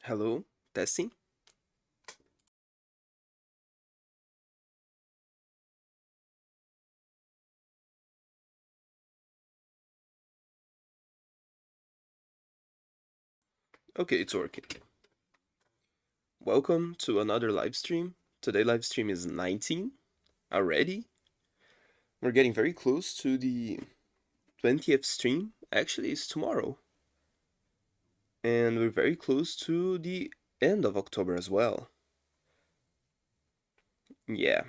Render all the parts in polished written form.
Hello, testing. Okay, it's working. Welcome to another live stream. Today live stream is 19 already. We're getting very close to the 20th stream. Actually, it's tomorrow. And we're very close to the end of October as well. Yeah.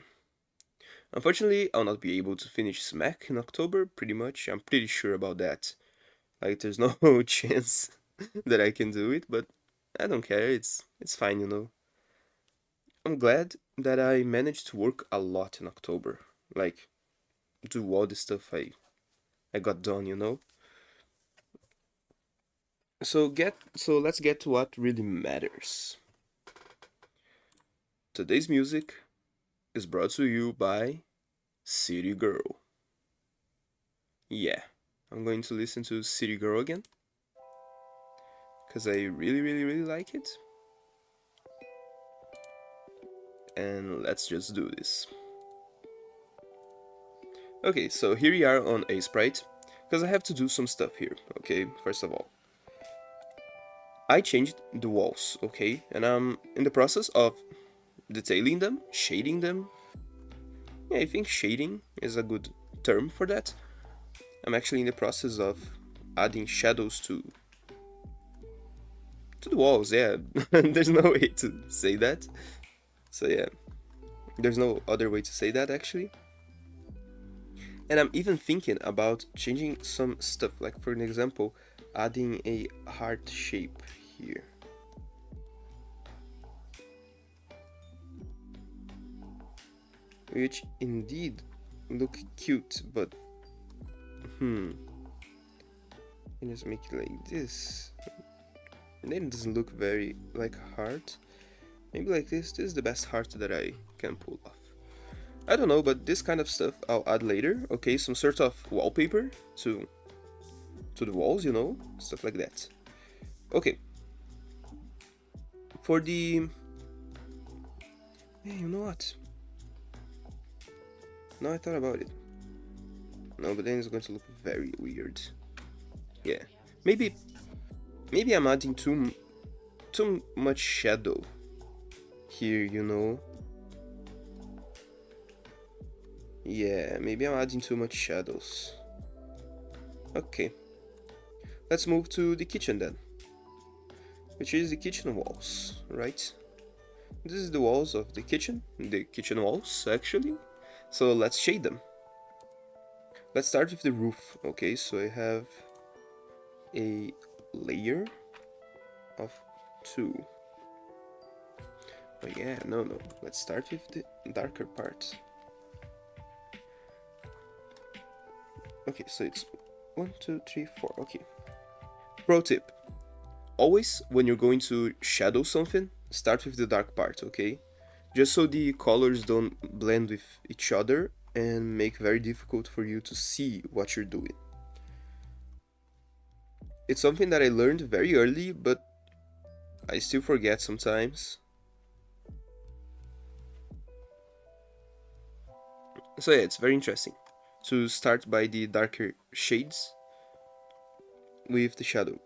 Unfortunately, I'll not be able to finish Smack in October, pretty much. I'm pretty sure about that. Like there's no chance that I can do it, but I don't care. It's fine. I'm glad that I managed to work a lot in October. Like, do all the stuff I got done. So let's get to what really matters. Today's music is brought to you by City Girl. Yeah, I'm going to listen to City Girl again because I really, really, really like it. And let's just do this. Okay, so here we are on a sprite because I have to do some stuff here. Okay, first of all, I changed the walls. Okay, and I'm in the process of detailing them, shading them. Yeah, I think shading is a good term for that. I'm actually in the process of adding shadows to the walls. Yeah, there's no way to say that. So yeah, there's no other way to say that actually. And I'm even thinking about changing some stuff, like for an example, adding a heart shape here. Which indeed look cute, but and just make it like this. And then it doesn't look very like a heart. Maybe like this. This is the best heart that I can pull off. I don't know, but this kind of stuff I'll add later. Okay, some sort of wallpaper to the walls, stuff like that. Okay. For the yeah, you know what? Now I thought about it. No, but then it's going to look very weird. Yeah, maybe I'm adding too much shadow here. Yeah, maybe I'm adding too much shadows. Okay, let's move to the kitchen then, which is the kitchen walls, right? This is the walls of the kitchen walls actually. So let's shade them. Let's start with the roof. Okay, so I have a layer of 2. Oh yeah, no, let's start with the darker part. Okay, so it's 1, 2, 3, 4. Okay. Pro tip: always when you're going to shadow something, start with the dark part, okay? Just so the colors don't blend with each other and make very difficult for you to see what you're doing. It's something that I learned very early, but I still forget sometimes. So yeah, it's very interesting to start by the darker shades with the shadow.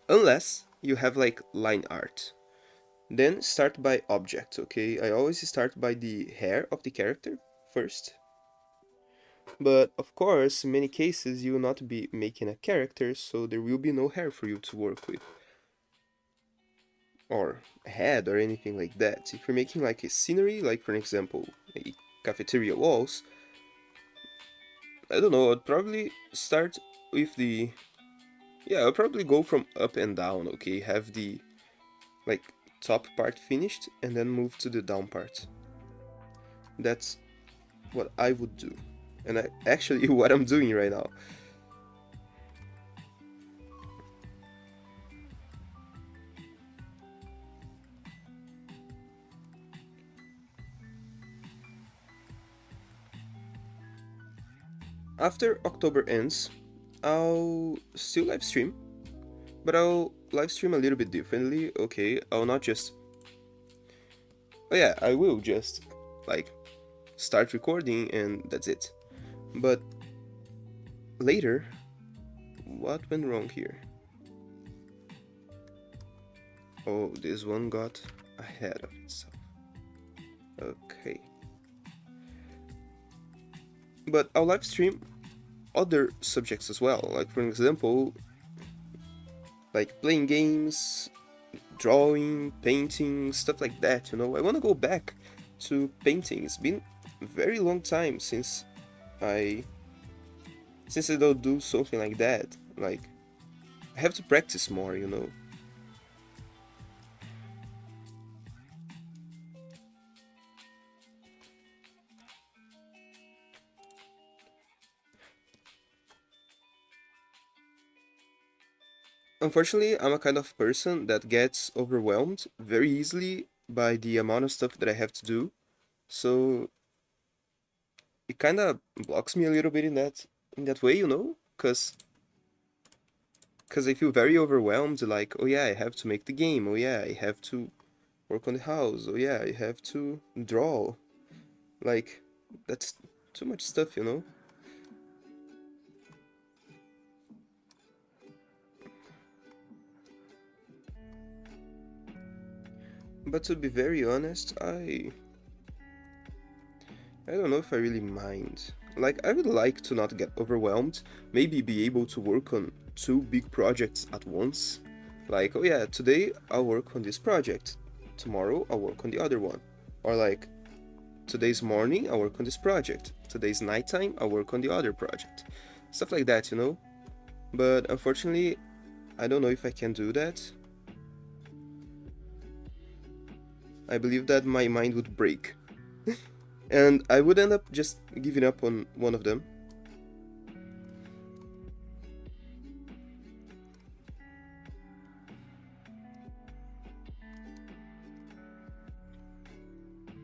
Unless you have like line art. Then start by object, okay? I always start by the hair of the character first. But of course, in many cases you will not be making a character, so there will be no hair for you to work with. Or head or anything like that. If you're making like a scenery, like for example, a cafeteria walls, I don't know, I'd probably start with the yeah, I'll probably go from up and down, okay? Have the like top part finished and then move to the down part. That's what I would do. And actually what I'm doing right now. After October ends, I'll still live stream, but I'll live stream a little bit differently. Okay, I'll not just... Oh yeah, I will just, like, start recording and that's it. But later, what went wrong here? Oh, this one got ahead of itself. Okay. But I'll live stream other subjects as well. Like, for example, like playing games, drawing, painting, stuff like that, you know? I want to go back to painting. It's been a very long time since I don't do something like that. Like, I have to practice more, you know? Unfortunately, I'm a kind of person that gets overwhelmed very easily by the amount of stuff that I have to do. So it kind of blocks me a little bit in that way, you know? Cause I feel very overwhelmed, like, oh yeah, I have to make the game, oh yeah, I have to work on the house, oh yeah, I have to draw. Like, that's too much stuff, you know? But to be very honest, I don't know if I really mind. Like, I would like to not get overwhelmed, maybe be able to work on 2 big projects at once. Like, oh yeah, today I'll work on this project, tomorrow I'll work on the other one. Or like, today's morning I'll work on this project, today's nighttime I'll work on the other project. Stuff like that, you know? But unfortunately, I don't know if I can do that. I believe that my mind would break. And I would end up just giving up on one of them.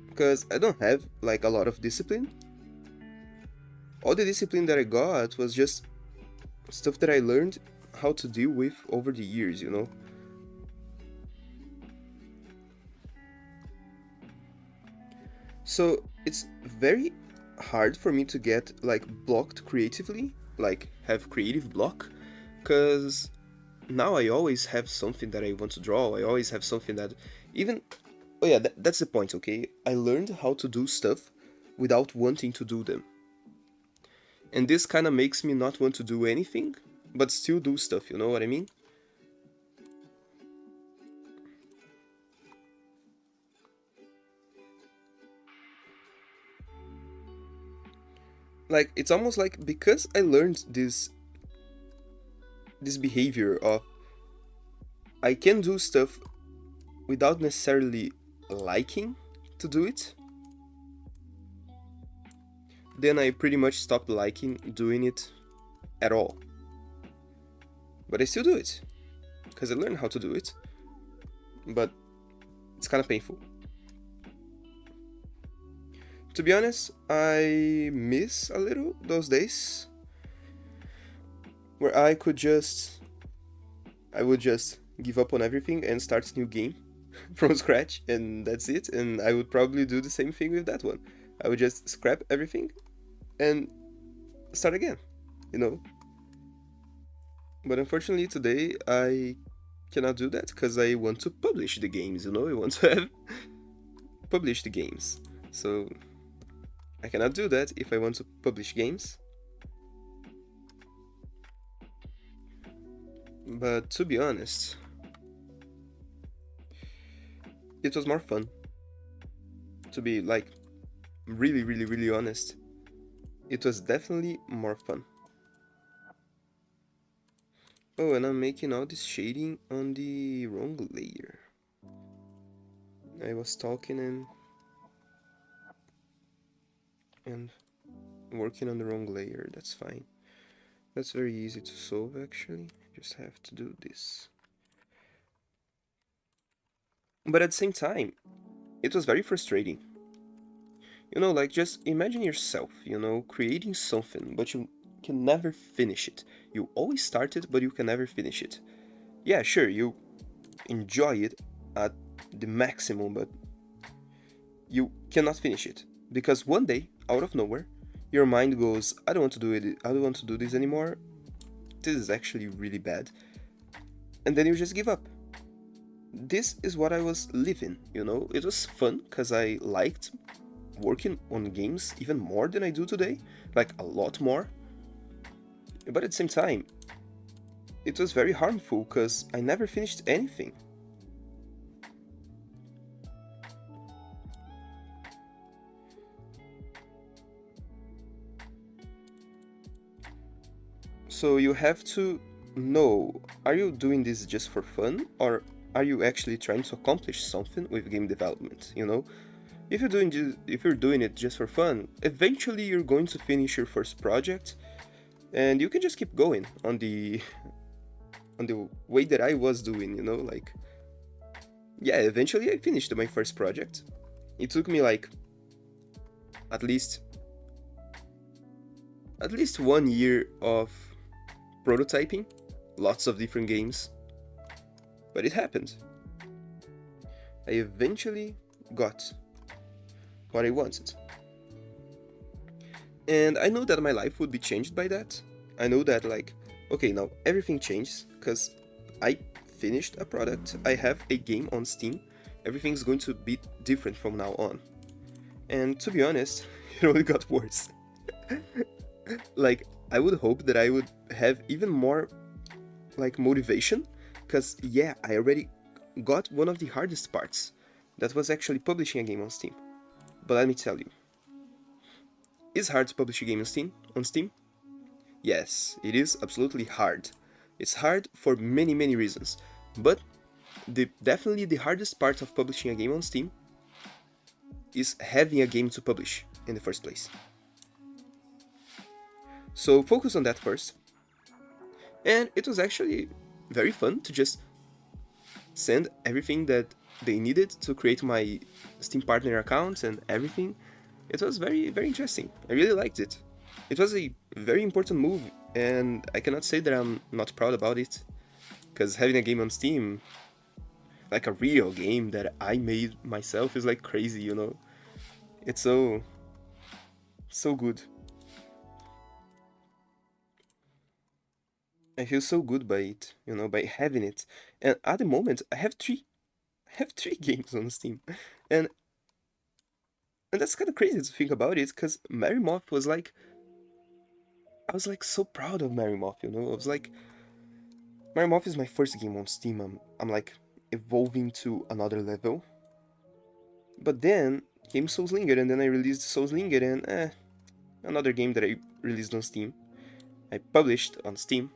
Because I don't have, like, a lot of discipline. All the discipline that I got was just stuff that I learned how to deal with over the years, you know? So it's very hard for me to get, like, blocked creatively, like have creative block, because now I always have something that I want to draw. I always have something that even... Oh yeah, that's the point, okay? I learned how to do stuff without wanting to do them. And this kind of makes me not want to do anything, but still do stuff, you know what I mean? Like, it's almost like because I learned this behavior of I can do stuff without necessarily liking to do it, then I pretty much stopped liking doing it at all. But I still do it, because I learned how to do it, but it's kind of painful. To be honest, I miss a little those days where I would just give up on everything and start a new game from scratch, and that's it. And I would probably do the same thing with that one. I would just scrap everything and start again, you know? But unfortunately today I cannot do that because I want to publish the games, you know? I want to have publish the games. So I cannot do that if I want to publish games. But to be honest, it was more fun. To be, like, really, really, really honest, it was definitely more fun. Oh, and I'm making all this shading on the wrong layer. I was talking and working on the wrong layer. That's fine. That's very easy to solve, actually. Just have to do this. But at the same time, it was very frustrating. You know, like, just imagine yourself, you know, creating something, but you can never finish it. You always start it, but you can never finish it. yeah, sure, you enjoy it at the maximum, but you cannot finish it because one day, out of nowhere, your mind goes, I don't want to do it, I don't want to do this anymore, this is actually really bad, and then you just give up. This is what I was living, you know? It was fun because I liked working on games even more than I do today, like a lot more. But at the same time, it was very harmful because I never finished anything. So you have to know, are you doing this just for fun, or are you actually trying to accomplish something with game development, you know? If you're doing it just for fun, eventually you're going to finish your first project and you can just keep going on the way that I was doing, you know, like yeah, eventually I finished my first project. It took me like at least 1 year of prototyping, lots of different games, but it happened. I eventually got what I wanted. And I know that my life would be changed by that. I know that, like, okay, now everything changes because I finished a product, I have a game on Steam, everything's going to be different from now on. And to be honest, it only got worse. Like, I would hope that I would have even more, like, motivation, because yeah, I already got one of the hardest parts. That was actually publishing a game on Steam. But let me tell you, it's hard to publish a game on Steam? Yes, it is absolutely hard. It's hard for many, many reasons. But definitely the hardest part of publishing a game on Steam is having a game to publish in the first place. So focus on that first. And it was actually very fun to just send everything that they needed to create my Steam partner account and everything. It was very, very interesting. I really liked it. It was a very important move, and I cannot say that I'm not proud about it, because having a game on Steam, like a real game that I made myself, is like crazy, you know? It's so good. I feel so good by it, you know, by having it. And at the moment, I have three games on Steam, and that's kind of crazy to think about it, because Mary Moth was like, I was like so proud of Mary Moth, you know. I was like, Mary Moth is my first game on Steam. I'm like evolving to another level. But then came Soulslinger, and then I released Soulslinger, and another game that I released on Steam. I published on Steam,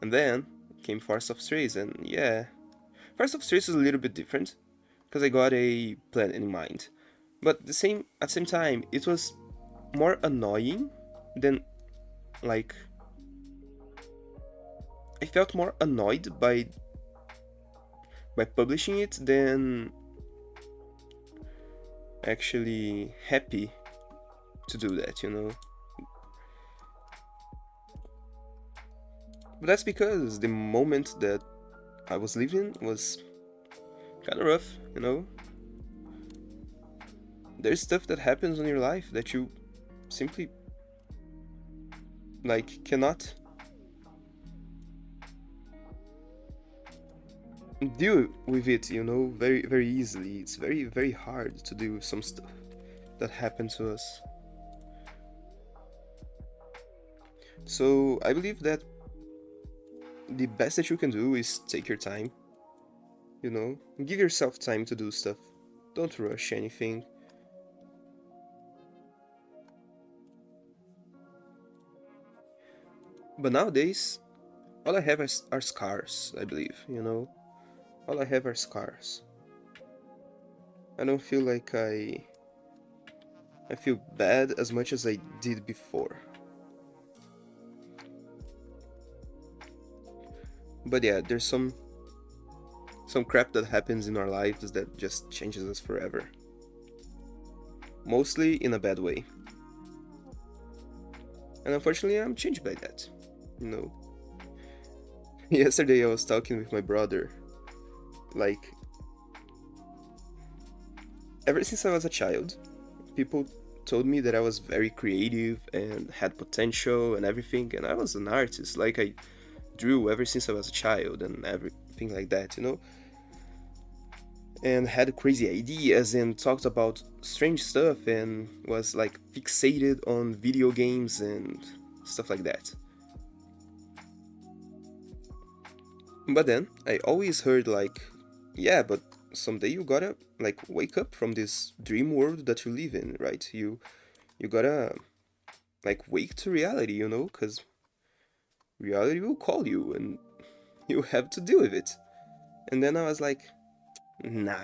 and then came Forest of Strays, and yeah, Forest of Strays is a little bit different because I got a plan in mind. But at the same time, it was more annoying than, like, I felt more annoyed by publishing it than actually happy to do that, you know. But that's because the moment that I was living was kind of rough, you know. There's stuff that happens in your life that you simply, like, cannot deal with it, you know, very, very easily. It's very, very hard to deal with some stuff that happened to us. So I believe that the best that you can do is take your time, you know, give yourself time to do stuff. Don't rush anything. But nowadays, all I have are scars, I believe, you know. All I have are scars. I don't feel like I feel bad as much as I did before. But yeah, there's some crap that happens in our lives that just changes us forever. Mostly in a bad way. And unfortunately, I'm changed by that, you know. Yesterday I was talking with my brother. Like, ever since I was a child, people told me that I was very creative and had potential and everything, and I was an artist. Like, I drew ever since I was a child and everything like that, you know? And had crazy ideas and talked about strange stuff and was like fixated on video games and stuff like that. But then I always heard like, yeah, but someday you gotta like wake up from this dream world that you live in, right? You gotta like wake to reality, you know, because reality will call you and you have to deal with it. And then I was like, nah,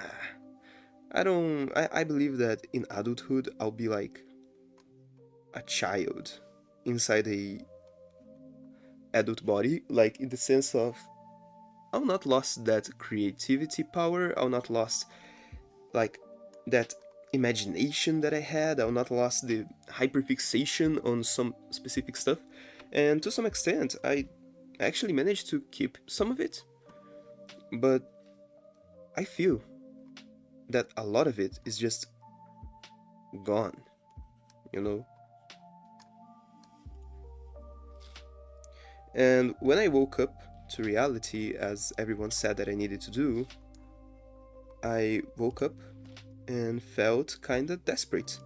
I don't. I believe that in adulthood I'll be like a child inside a adult body, like in the sense of I'll not lost that creativity power. I'll not lost like that imagination that I had. I'll not lost the hyperfixation on some specific stuff. And to some extent, I actually managed to keep some of it, but I feel that a lot of it is just gone, you know? And when I woke up to reality, as everyone said that I needed to do, I woke up and felt kinda desperate.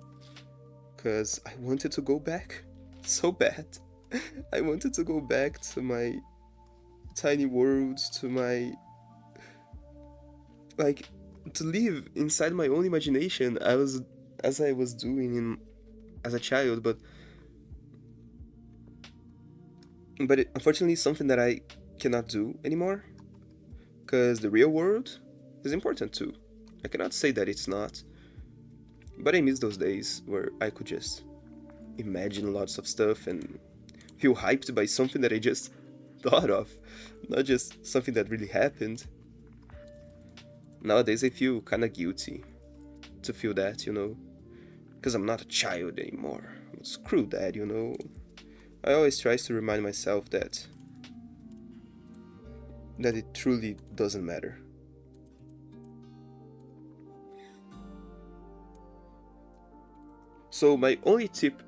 Because I wanted to go back so bad. I wanted to go back to my tiny worlds, to my. Like, to live inside my own imagination. As I was doing as a child, but unfortunately it's something that I cannot do anymore, because the real world is important too. I cannot say that it's not, but I miss those days where I could just imagine lots of stuff and feel hyped by something that I just thought of, not just something that really happened. Nowadays I feel kinda guilty to feel that, you know, because I'm not a child anymore. Screw that, you know. I always try to remind myself that it truly doesn't matter. So my only tip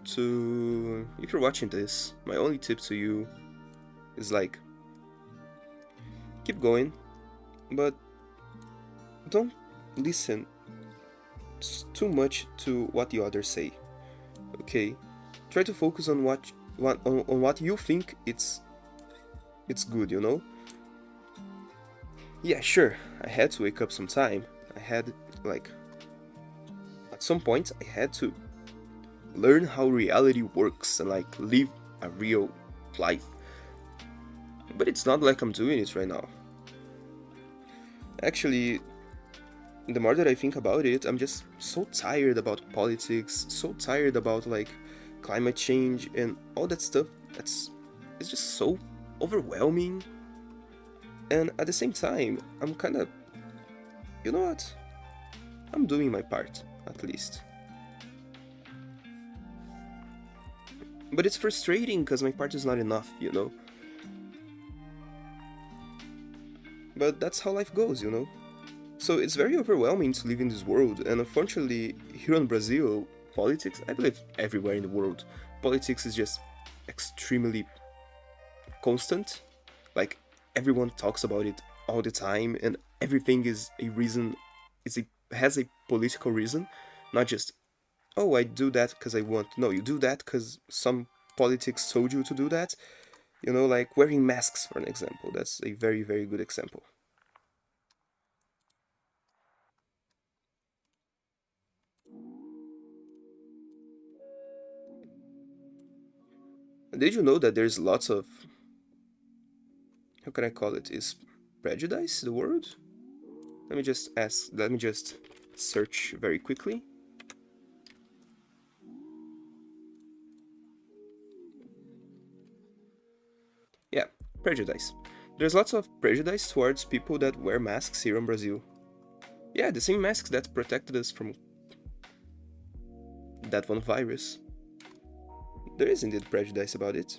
to, if you're watching this, my only tip to you is like, keep going, but don't listen too much to what the others say. Okay, try to focus on what you think it's good, you know. Yeah, sure, I had to wake up sometime. I had like at some point I had to learn how reality works and like live a real life. But it's not like I'm doing it right now. Actually, the more that I think about it, I'm just so tired about politics, so tired about like climate change and all that stuff. It's just so overwhelming. And at the same time, I'm kind of, you know what? I'm doing my part, at least. But it's frustrating because my part is not enough, you know? But that's how life goes, you know? So it's very overwhelming to live in this world, and unfortunately, here in Brazil, politics, I believe everywhere in the world, politics is just extremely constant. Like, everyone talks about it all the time, and everything is a reason, has a political reason, not just, oh, I do that because I want. No, you do that because some politics told you to do that. You know, like wearing masks, for an example. That's a very, very good example. Did you know that there's lots of, how can I call it? Is prejudice the word? Let me just search very quickly. Yeah, prejudice. There's lots of prejudice towards people that wear masks here in Brazil. Yeah, the same masks that protected us from that one virus. There is indeed prejudice about it.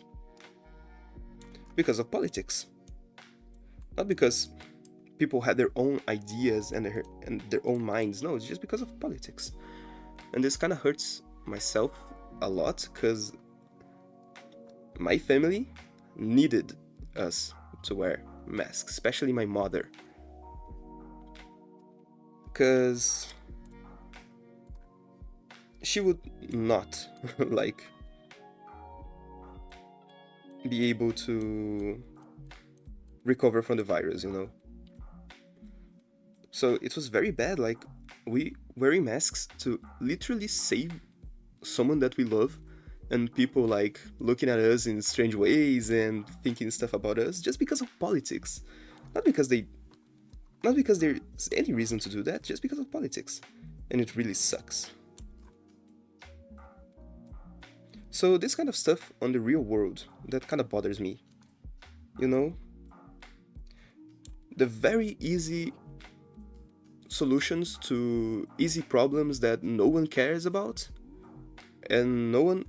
Because of politics. Not because people had their own ideas and their own minds. No, it's just because of politics. And this kind of hurts myself a lot because my family needed us to wear masks, especially my mother. Because she would not like be able to recover from the virus, you know. So it was very bad, like we wearing masks to literally save someone that we love, and people like looking at us in strange ways and thinking stuff about us just because of politics. Not because they not because there's any reason to do that, just because of politics. And it really sucks. So this kind of stuff on the real world, that kind of bothers me. You know, the very easy solutions to easy problems that no one cares about and no one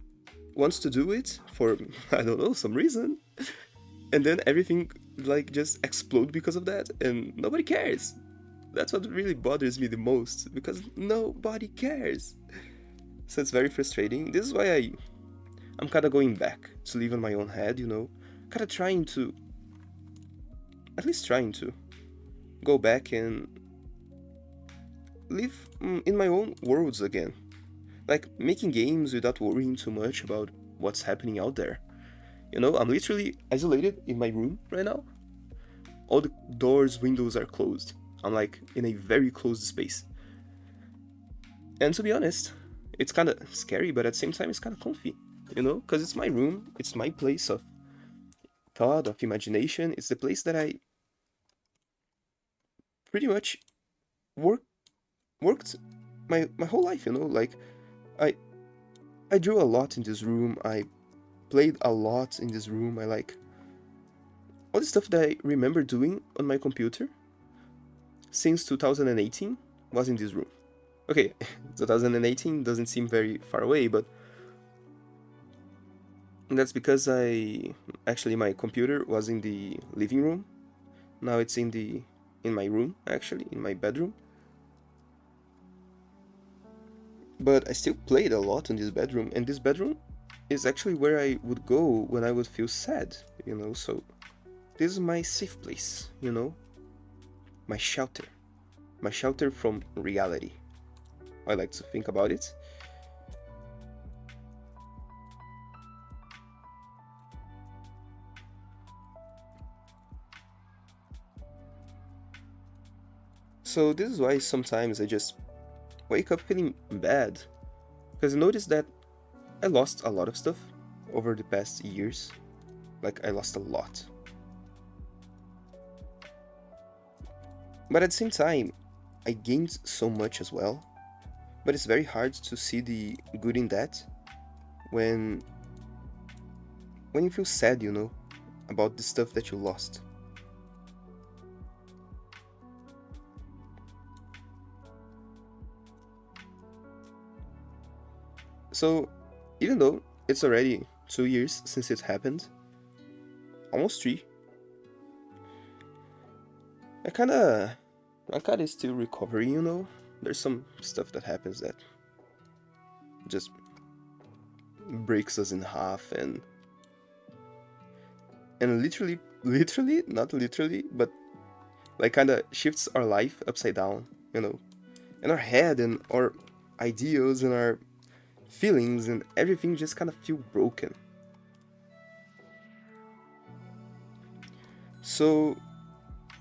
wants to do it for I don't know, some reason. And then everything like just explode because of that and nobody cares. That's what really bothers me the most, because nobody cares. So it's very frustrating. This is why I'm kind of going back to live on my own head, you know, kind of trying to, at least trying to, go back and live in my own worlds again. Like making games without worrying too much about what's happening out there. You know, I'm literally isolated in my room right now. All the doors, windows are closed. I'm like in a very closed space. And to be honest, it's kind of scary, but at the same time, it's kind of comfy, you know, because it's my room, it's my place of thought, of imagination. It's the place that I pretty much work, worked my whole life, you know. Like, I, I drew a lot in this room, I played a lot in this room, I like all the stuff that I remember doing on my computer since 2018 was in this room. Okay, 2018 doesn't seem very far away, but that's because actually my computer was in the living room. Now it's in my room, actually, in my bedroom. But I still played a lot in this bedroom, and this bedroom is actually where I would go when I would feel sad, you know, so this is my safe place, you know, my shelter from reality. I like to think about it. So this is why sometimes I just wake up feeling bad, because I noticed that I lost a lot of stuff over the past years. Like, I lost a lot. But at the same time, I gained so much as well. But it's very hard to see the good in that when you feel sad, you know, about the stuff that you lost. So, even though it's already 2 years since it happened, almost 3, I kinda still recovering, you know. There's some stuff that happens that just breaks us in half and literally, not literally, but like kinda shifts our life upside down, you know. And our head and our ideals and our feelings and everything just kind of feel broken. So,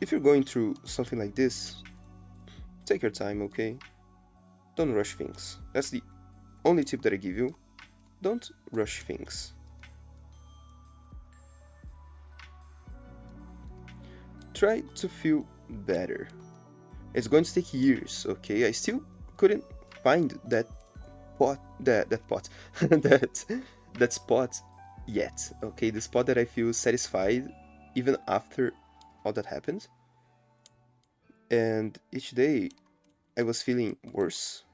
if you're going through something like this, take your time, okay? Don't rush things. That's the only tip that I give you. Don't rush things. Try to feel better. It's going to take years, okay? I still couldn't find that pot that spot yet, okay? The spot that I feel satisfied even after all that happened. And each day I was feeling worse,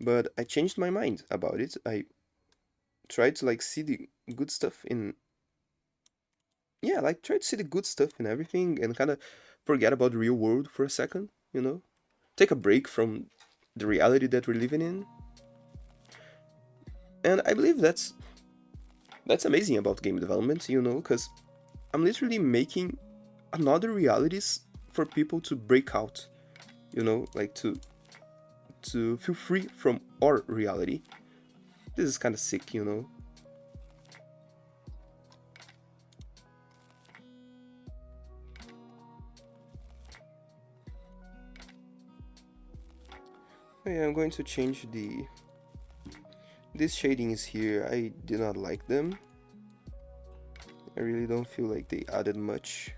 but I changed my mind about it. I tried to like see the good stuff yeah, like try to see the good stuff in everything and kind of forget about the real world for a second, you know? Take a break from the reality that we're living in. And I believe that's amazing about game development, you know, because I'm literally making another realities for people to break out, you know, like to feel free from our reality. This is kind of sick, you know. Oh yeah, I'm going to change these shadings here. I do not like them. I really don't feel like they added much.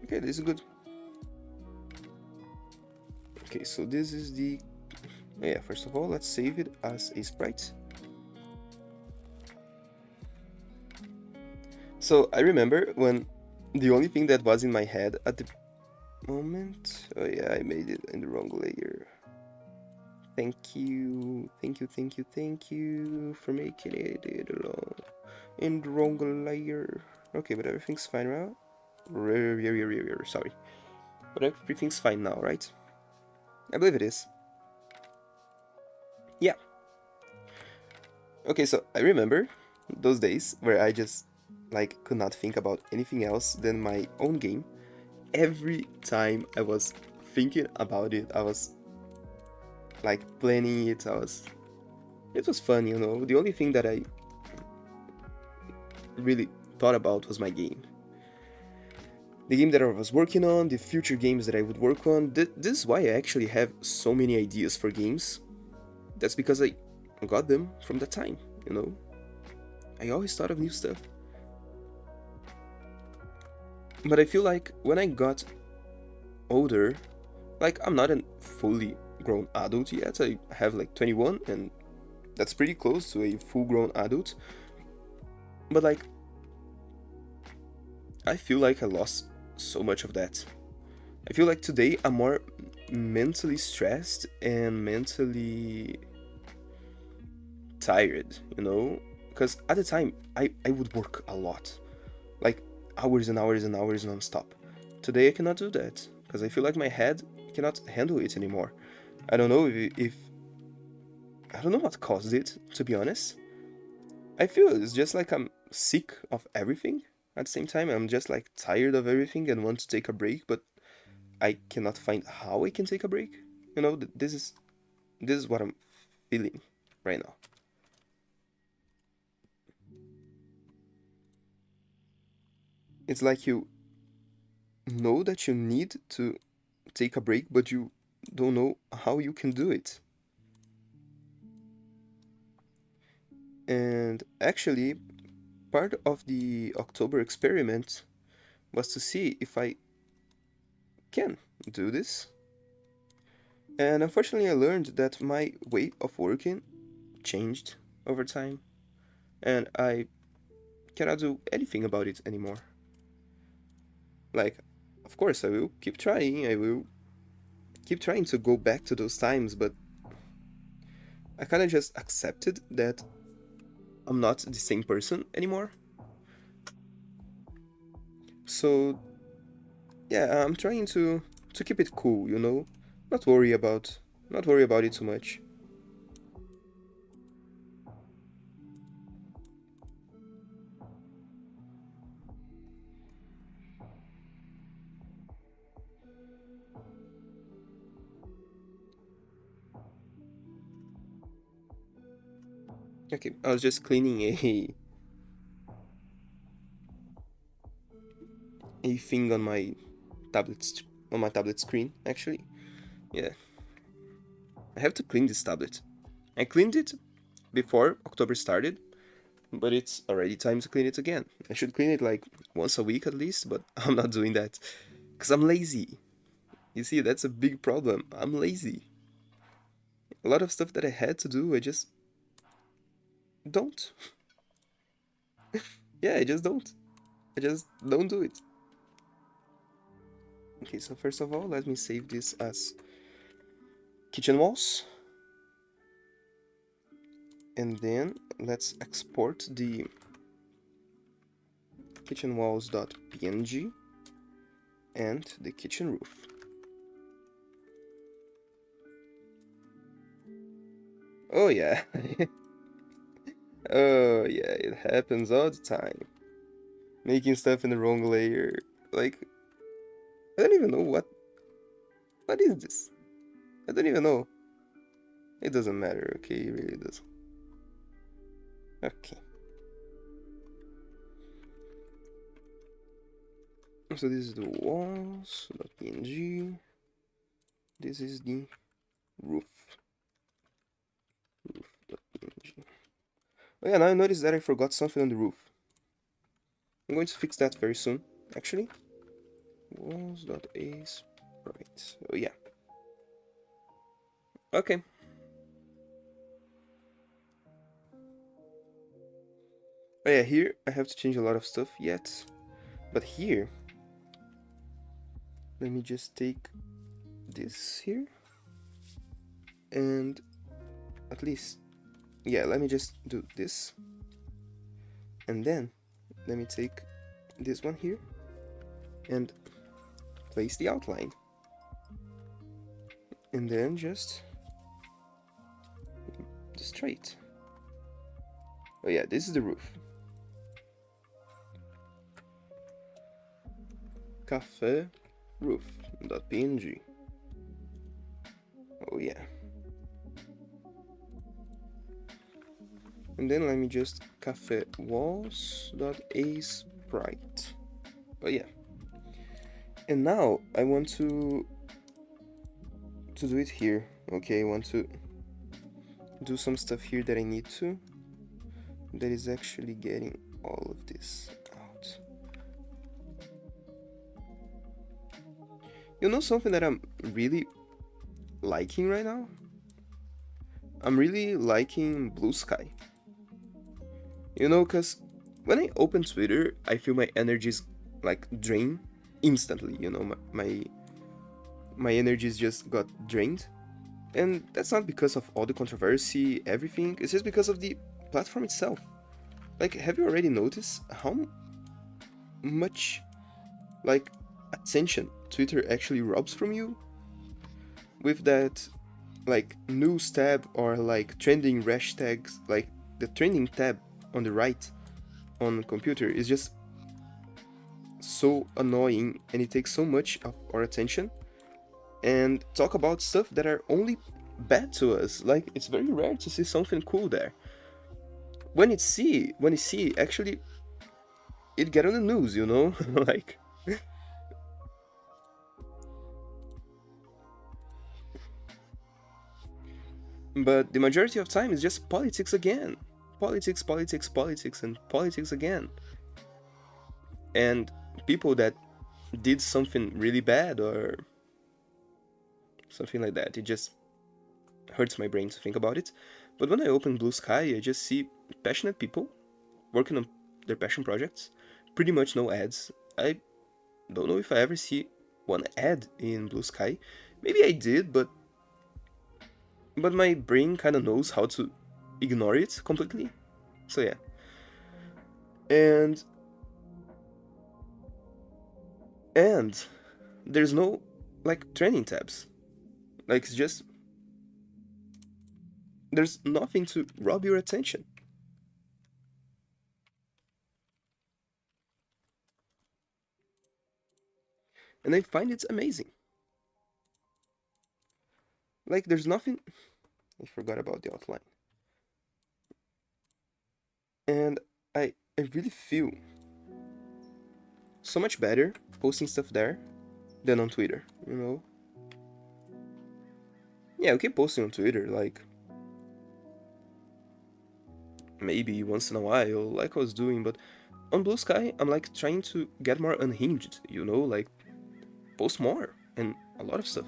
Okay, this is good. Okay, so this is the... Yeah, first of all, let's save it as a sprite. So I remember when the only thing that was in my head at the moment... Oh yeah, I made it in the wrong layer. Thank you, thank you, thank you, thank you for making it in the wrong layer. Okay, but everything's fine now. Sorry. But everything's fine now, right? I believe it is. Yeah. Okay, so I remember those days where I just like could not think about anything else than my own game. Every time I was thinking about it, I was like planning it. It was fun, you know. The only thing that I really thought about was my game. The game that I was working on, the future games that I would work on. This is why I actually have so many ideas for games. That's because I got them from that time, you know. I always thought of new stuff. But I feel like when I got older, like I'm not a fully grown adult yet. I have like 21 and that's pretty close to a full-grown adult. But like I feel like I lost so much of that. I feel like today I'm more mentally stressed and mentally tired, you know? Because at the time, I would work a lot. Like hours and hours and hours non-stop. Today I cannot do that. Because I feel like my head cannot handle it anymore. I don't know if I don't know what caused it, to be honest. I feel it's just like I'm sick of everything. At the same time, I'm just like tired of everything and want to take a break, but I cannot find how I can take a break. You know, this is what I'm feeling right now. It's like you know that you need to take a break, but you don't know how you can do it. And actually, part of the October experiment was to see if I can do this. And unfortunately, I learned that my way of working changed over time, and I cannot do anything about it anymore. Like, of course, I will keep trying, I will keep trying to go back to those times, but I kind of just accepted that I'm not the same person anymore. So, yeah, I'm trying to keep it cool, you know? Not worry about not worry about it too much. Okay, I was just cleaning a thing on my tablet screen actually. Yeah, I have to clean this tablet. I cleaned it before October started, but it's already time to clean it again. I should clean it like once a week at least, but I'm not doing that because I'm lazy. You see, that's a big problem. I'm lazy. A lot of stuff that I had to do, I just don't. Yeah, I just don't. I just don't do it. Okay, so first of all, let me save this as kitchen walls. And then let's export the kitchen walls.png and the kitchen roof. Oh yeah. Oh yeah, it happens all the time. Making stuff in the wrong layer. Like, I don't even know what is this? I don't even know. It doesn't matter, okay? It really doesn't. Okay. So this is the walls.png. This is the roof. Roof.png. Oh yeah, now I noticed that I forgot something on the roof. I'm going to fix that very soon, actually. Walls.ace. Right. Oh yeah. Okay. Oh yeah, here I have to change a lot of stuff yet. But here, let me just take this here. And at least, yeah, let me just do this. And then, let me take this one here and place the outline. And then just straight. Oh yeah, this is the roof. Cafe roof.png. Oh yeah. And then let me just cafe walls.asprite. Oh yeah. And now I want to do it here. Okay, I want to do some stuff here that I need to. That is actually getting all of this out. You know something that I'm really liking right now? I'm really liking Blue Sky. You know, cause when I open Twitter, I feel my energies like drain instantly. You know, my energies just got drained, and that's not because of all the controversy, everything. It's just because of the platform itself. Like, have you already noticed how much like attention Twitter actually robs from you with that like news tab or like trending hashtags? Like the trending tab on the right on computer is just so annoying, and it takes so much of our attention, and talk about stuff that are only bad to us. Like, it's very rare to see something cool there. When you see actually it get on the news, you know. Like, but the majority of time is just politics again. Politics, politics, politics, and politics again. And people that did something really bad or something like that, it just hurts my brain to think about it. But when I open Blue Sky, I just see passionate people working on their passion projects. Pretty much no ads. I don't know if I ever see one ad in Blue Sky. Maybe I did, but my brain kind of knows how to ignore it completely. So yeah. And there's no like training tabs. Like, it's just, there's nothing to rob your attention. And I find it amazing. Like, there's nothing. I forgot about the outline. And I really feel so much better posting stuff there than on Twitter, you know? Yeah, I keep posting on Twitter, like, maybe once in a while, like I was doing, but on Blue Sky, I'm like trying to get more unhinged, you know? Like, post more and a lot of stuff.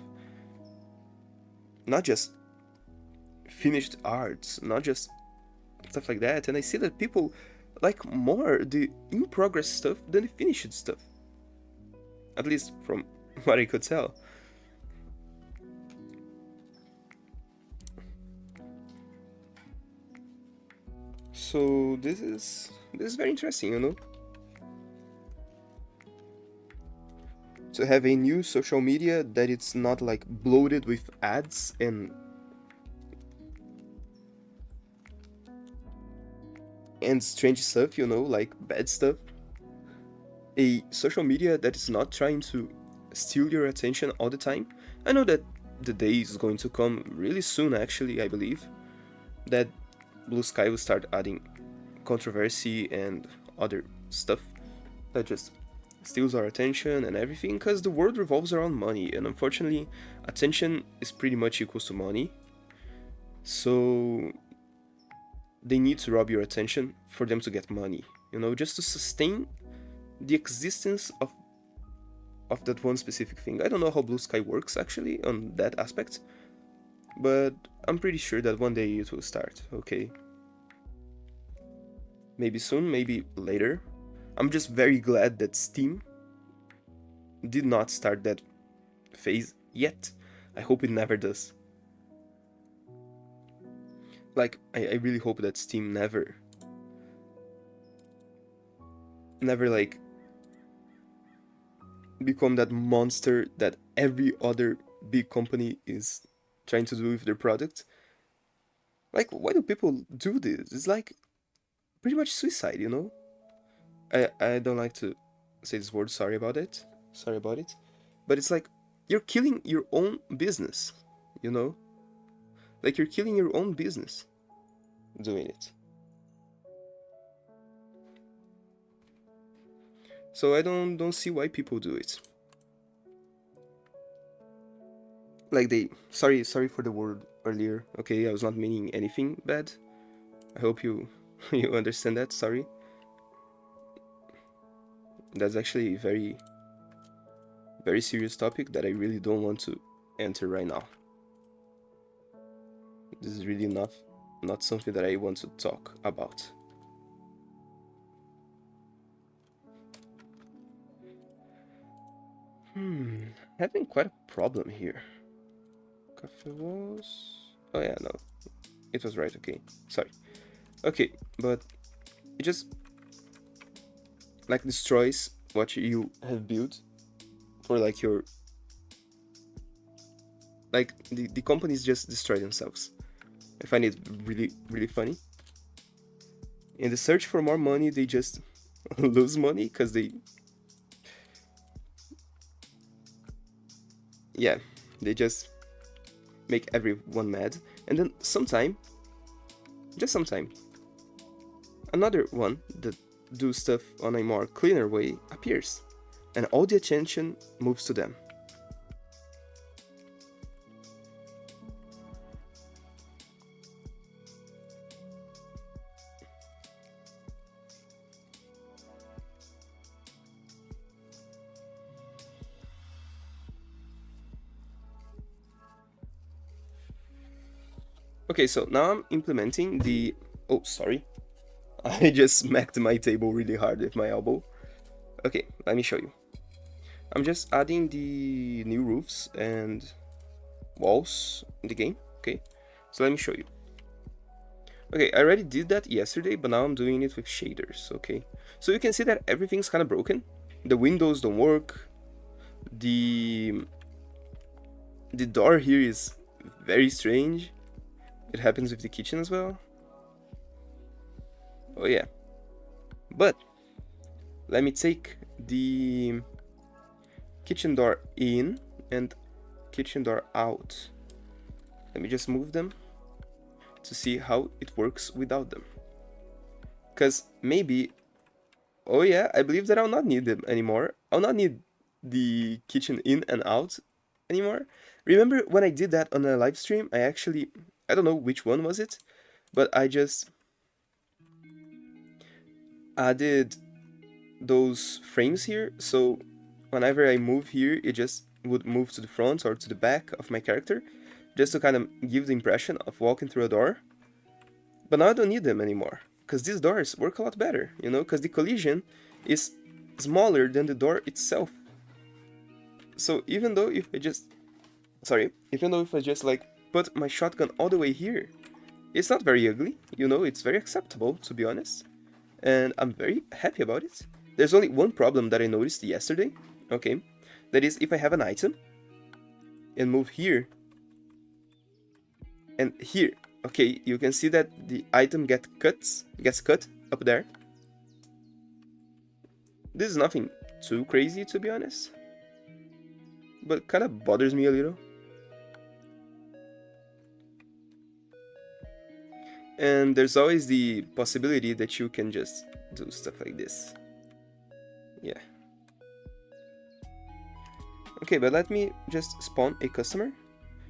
Not just finished arts, not just stuff like that. And I see that people like more the in progress stuff than the finished stuff. At least from what I could tell. So this is very interesting, you know? To have a new social media that it's not like bloated with ads and strange stuff, you know, like bad stuff. A social media that is not trying to steal your attention all the time. I know that the day is going to come really soon, actually, I believe, that Blue Sky will start adding controversy and other stuff that just steals our attention and everything, because the world revolves around money, and unfortunately, attention is pretty much equals to money. So they need to rob your attention for them to get money, you know, just to sustain the existence of that one specific thing. I don't know how Blue Sky works actually on that aspect, but I'm pretty sure that one day it will start, okay? Maybe soon, maybe later. I'm just very glad that Steam did not start that phase yet. I hope it never does. Like, I really hope that Steam never like become that monster that every other big company is trying to do with their product. Like, why do people do this? It's like pretty much suicide, you know? I don't like to say this word, sorry about it. But it's like you're killing your own business, you know? Like you're killing your own business doing it. So I don't see why people do it. Like sorry for the word earlier. Okay, I was not meaning anything bad. I hope you you understand that. Sorry. That's actually a very serious topic that I really don't want to enter right now. This is really not something that I want to talk about. Having quite a problem here. Coffee was... Oh yeah, no. It was right, okay. Sorry. Okay, but it just like destroys what you have built for like your... Like the companies just destroy themselves. I find it really funny. In the search for more money, they just lose money because they... Yeah, they just make everyone mad. And then just sometime, another one that do stuff on a more cleaner way appears, and all the attention moves to them. Okay, so now I'm implementing the... Oh, sorry. I just smacked my table really hard with my elbow. Okay, let me show you. I'm just adding the new roofs and walls in the game, okay? So let me show you. Okay, I already did that yesterday, but now I'm doing it with shaders, okay? So you can see that everything's kind of broken. The windows don't work. The door here is very strange. It happens with the kitchen as well. Oh yeah. But let me take the kitchen door in and kitchen door out. Let me just move them to see how it works without them. Because maybe... Oh yeah, I believe that I'll not need them anymore. I'll not need the kitchen in and out anymore. Remember when I did that on a live stream? I don't know which one was it, but I just added those frames here, so whenever I move here, it just would move to the front or to the back of my character, just to kind of give the impression of walking through a door. But now I don't need them anymore, because these doors work a lot better, you know, because the collision is smaller than the door itself. So even though if I just like put my shotgun all the way here, it's not very ugly, you know, it's very acceptable, to be honest. And I'm very happy about it. There's only one problem that I noticed yesterday, okay? That is, if I have an item and move here and here, okay, you can see that the item gets cut up there. This is nothing too crazy, to be honest, but kind of bothers me a little. And there's always the possibility that you can just do stuff like this. Yeah. Okay, but let me just spawn a customer.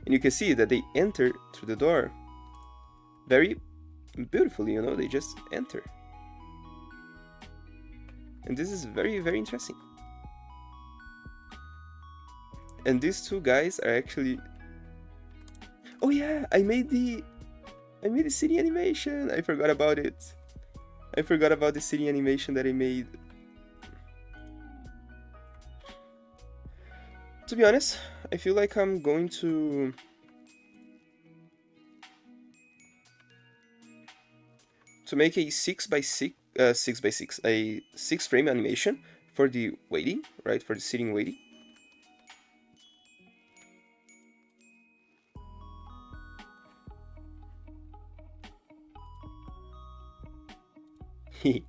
And you can see that they enter through the door very beautifully, you know, they just enter. And this is very, very interesting. And these two guys are actually... Oh yeah, I made the city animation. I forgot about it. I forgot about the city animation that I made. To be honest, I feel like I'm going to make a 6x6, a 6-frame animation for the waiting, right? For the sitting waiting.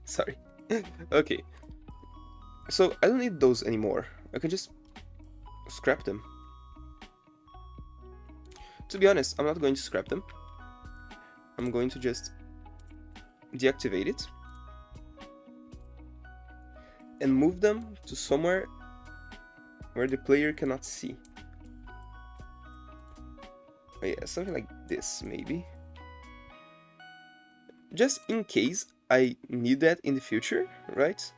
Sorry. Okay. So I don't need those anymore. I can just scrap them. To be honest, I'm not going to scrap them. I'm going to just deactivate it and move them to somewhere where the player cannot see. Oh yeah, something like this maybe. Just in case I need that in the future, right?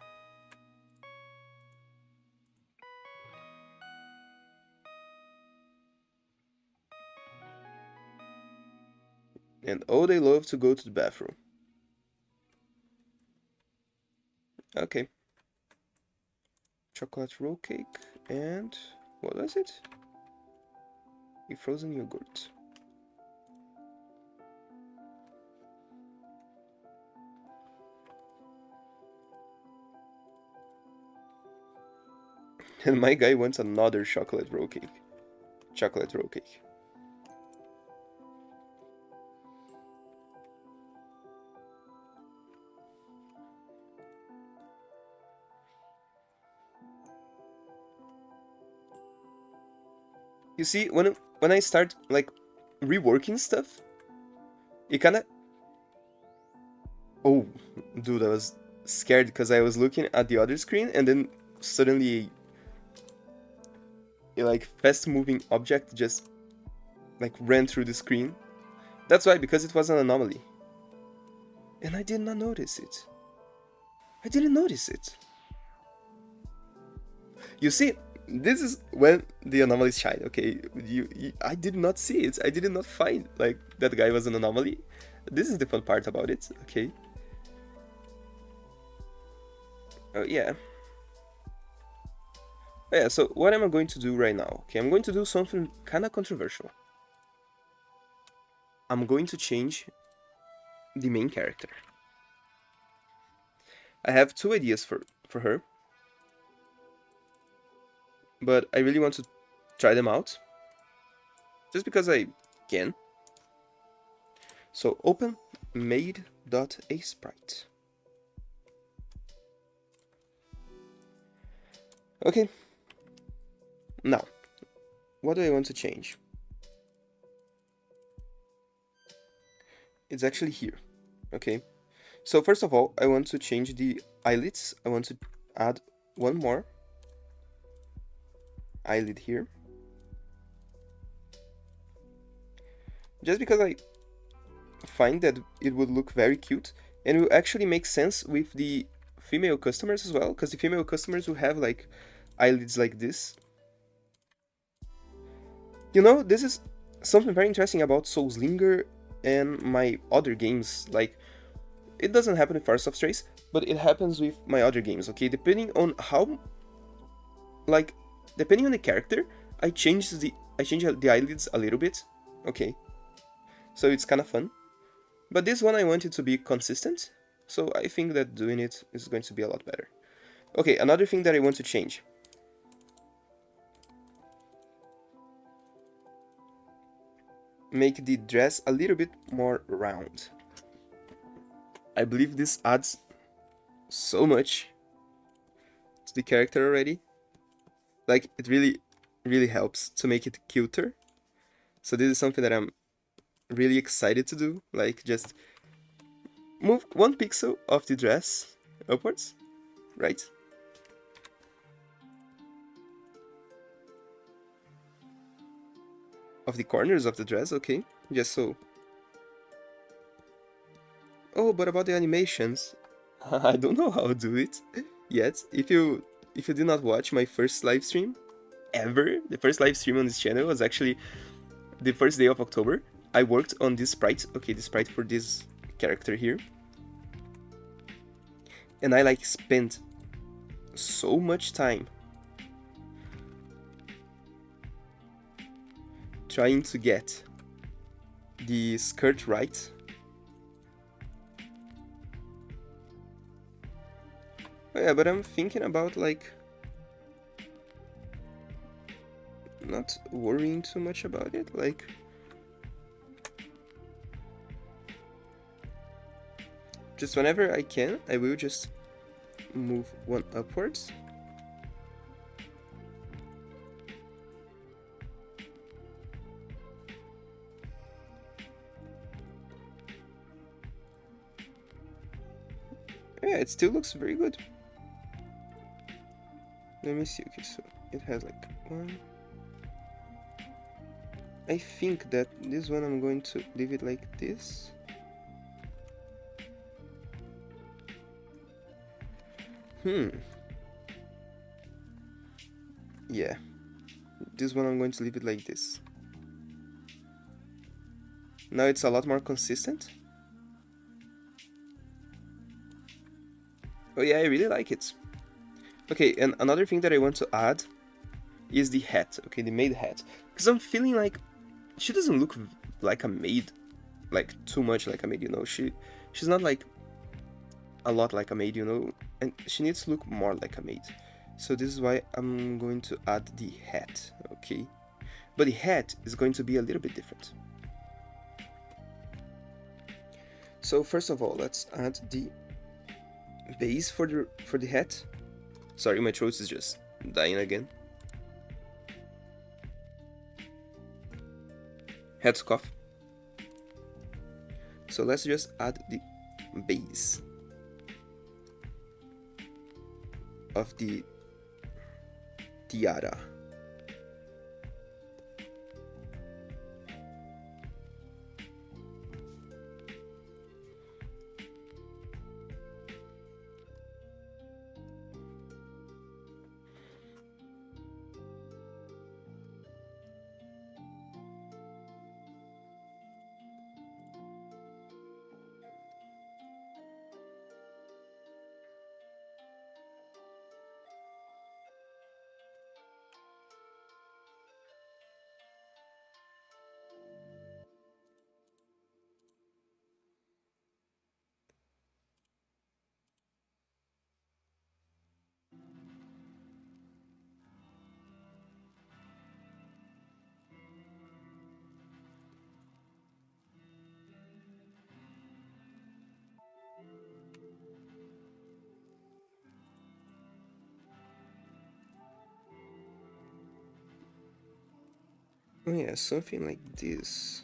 And oh, they love to go to the bathroom. Okay. Chocolate roll cake and what was it? A frozen yogurt. And my guy wants another chocolate roll cake. Chocolate roll cake. You see, when I start like reworking stuff, it kinda... Oh, dude, I was scared because I was looking at the other screen and then suddenly a like fast-moving object just like ran through the screen. That's why, because it was an anomaly. And I did not notice it. I didn't notice it. You see, this is when the anomalies shine, okay? I did not see it. I did not find, like, that guy was an anomaly. This is the fun part about it, okay? Oh, yeah. Yeah, so what am I going to do right now? Okay, I'm going to do something kind of controversial. I'm going to change the main character. I have two ideas for her, but I really want to try them out, just because I can. So open made.asprite. Okay. Now, what do I want to change? It's actually here, okay? So first of all, I want to change the eyelids. I want to add one more eyelid here. Just because I find that it would look very cute and will actually make sense with the female customers as well, because the female customers will have like eyelids like this. You know, this is something very interesting about Soulslinger and my other games. Like, it doesn't happen with Forest of Strays, but it happens with my other games, okay? Depending on how, like, depending on the character, I change the eyelids a little bit. Okay, so it's kind of fun. But this one I want it to be consistent, so I think that doing it is going to be a lot better. Okay, another thing that I want to change. Make the dress a little bit more round. I believe this adds so much to the character already. Like, it really helps to make it cuter. So this is something that I'm really excited to do. Like, just move 1 pixel of the dress upwards, right? Of the corners of the dress, okay, just so. Oh, but about the animations, I don't know how to do it yet. If you did not watch my first live stream ever, the first live stream on this channel was actually the first day of October. I worked on this sprite, okay, the sprite for this character here. And I like spent so much time trying to get the skirt right. Oh yeah, but I'm thinking about like not worrying too much about it, like just whenever I can, I will just move 1 upwards. Yeah, it still looks very good. Let me see, okay, so it has like 1. I think that this one I'm going to leave it like this. Yeah, this one I'm going to leave it like this. Now it's a lot more consistent. Oh yeah, I really like it. Okay, and another thing that I want to add is the hat, okay, the maid hat. Because I'm feeling like she doesn't look like a maid, like too much like a maid, you know. She's not like a lot like a maid, you know, and she needs to look more like a maid. So this is why I'm going to add the hat, okay? But the hat is going to be a little bit different. So first of all, let's add the base for the hat. Sorry, my throat is just dying again. Had to cough. So let's just add the base of the tiara. Oh yeah, something like this.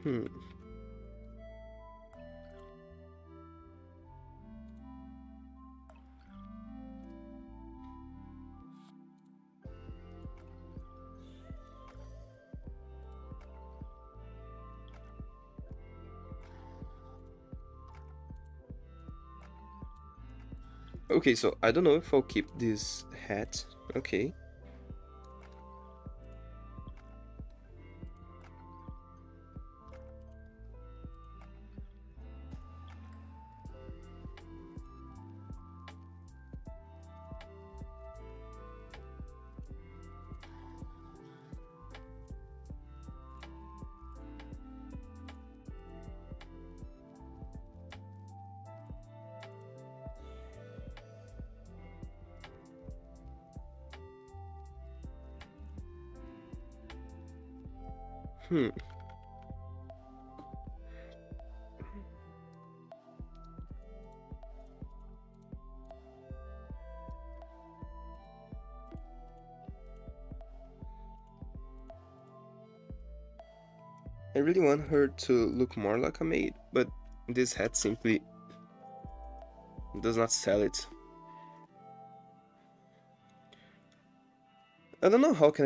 Hmm. Okay, so I don't know if I'll keep this hat. Okay. Hmm. I really want her to look more like a maid, but this hat simply does not sell it. I don't know how can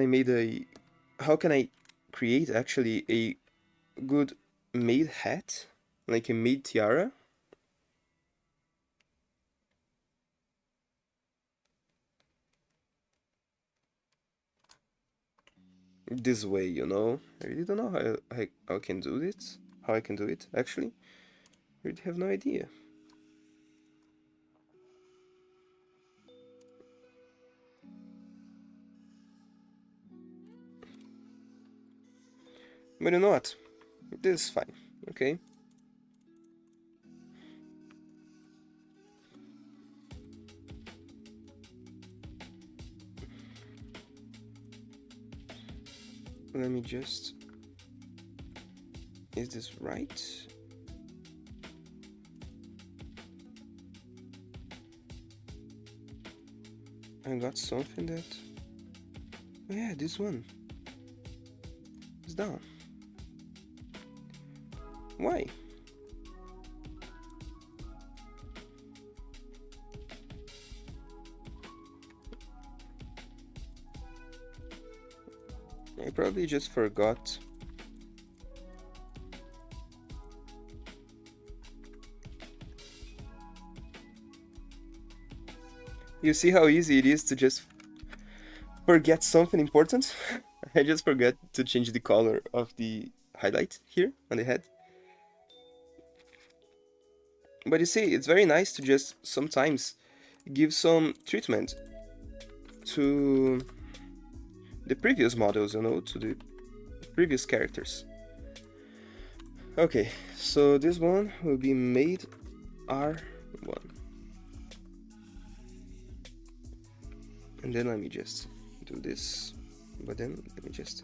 I create actually a good maid hat, like a maid tiara. This way, you know. I really don't know how I can do this. How I can do it actually. I really have no idea. But you know what? This is fine. Okay. Let me just. Is this right? I got something that. Oh yeah, this one. It's down. Why? I probably just forgot. You see how easy it is to just forget something important? I just forgot to change the color of the highlight here on the head. But you see, it's very nice to just sometimes give some treatment to the previous models, you know, to the previous characters. Okay, so this one will be made R1. And then let me just do this, but then let me just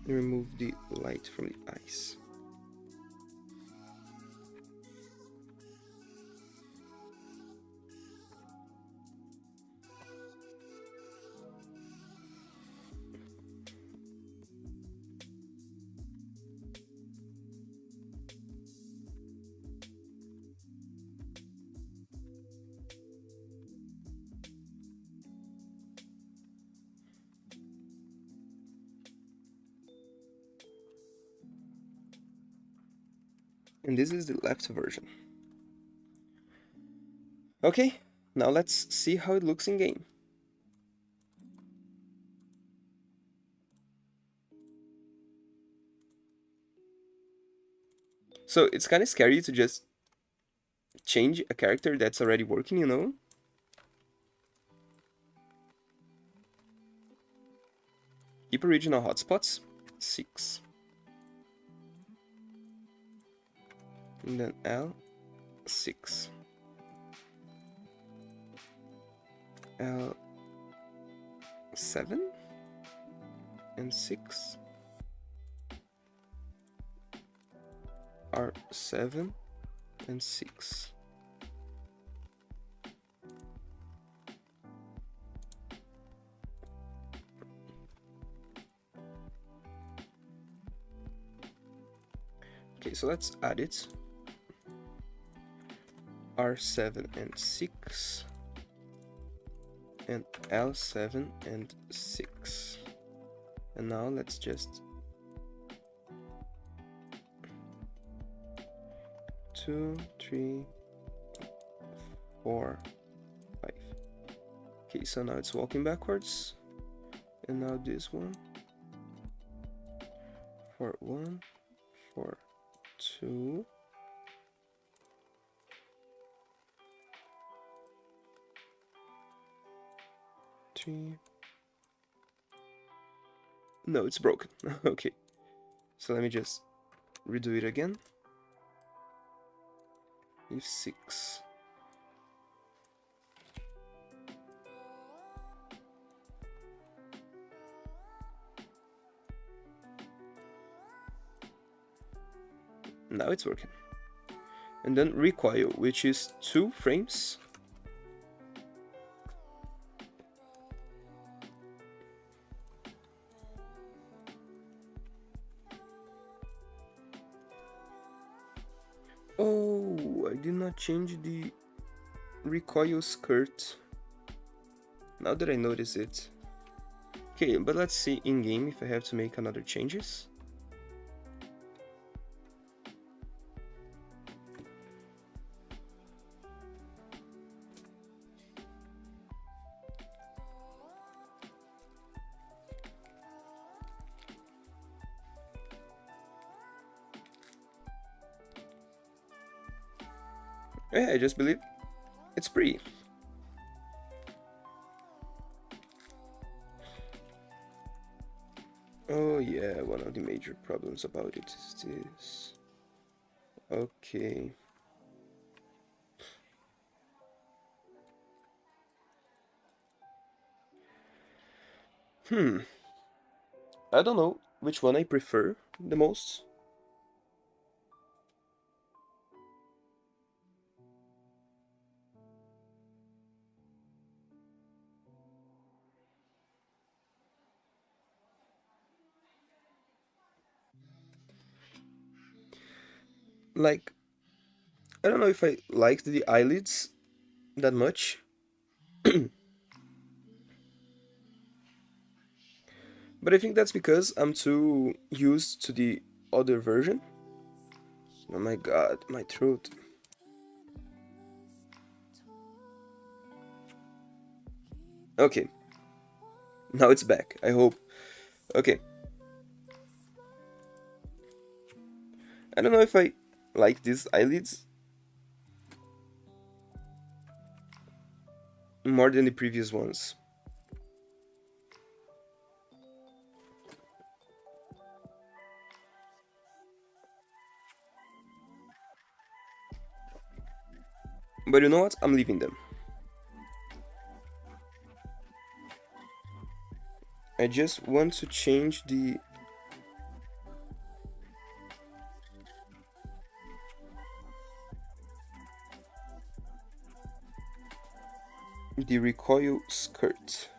remove the light from the eyes. And this is the left version. Okay, now let's see how it looks in game. So it's kind of scary to just change a character that's already working, you know? Keep original hotspots, 6. And then L6. L7 and 6. R7 and 6. so let's add it. R7 and 6 and L7 and 6, and now let's just 2, 3, 4, 5. Okay, so now it's walking backwards, and now this one for 1, for 2, no, it's broken. Okay, so let me just redo it again. F6. Now it's working. And then recoil, which is 2 frames. Oh, I did not change the recoil skirt. Now that I notice it. Okay, but let's see in game if I have to make another changes. Yeah, I just believe it's pretty. Oh yeah, one of the major problems about it is this. Okay. I don't know which one I prefer the most. Like, I don't know if I liked the eyelids that much. But I think that's because I'm too used to the other version. Oh my god, my throat. Okay. Now it's back, I hope. Okay. I don't know if I like these eyelids more than the previous ones. But you know what? I'm leaving them. I just want to change the recoil skirt.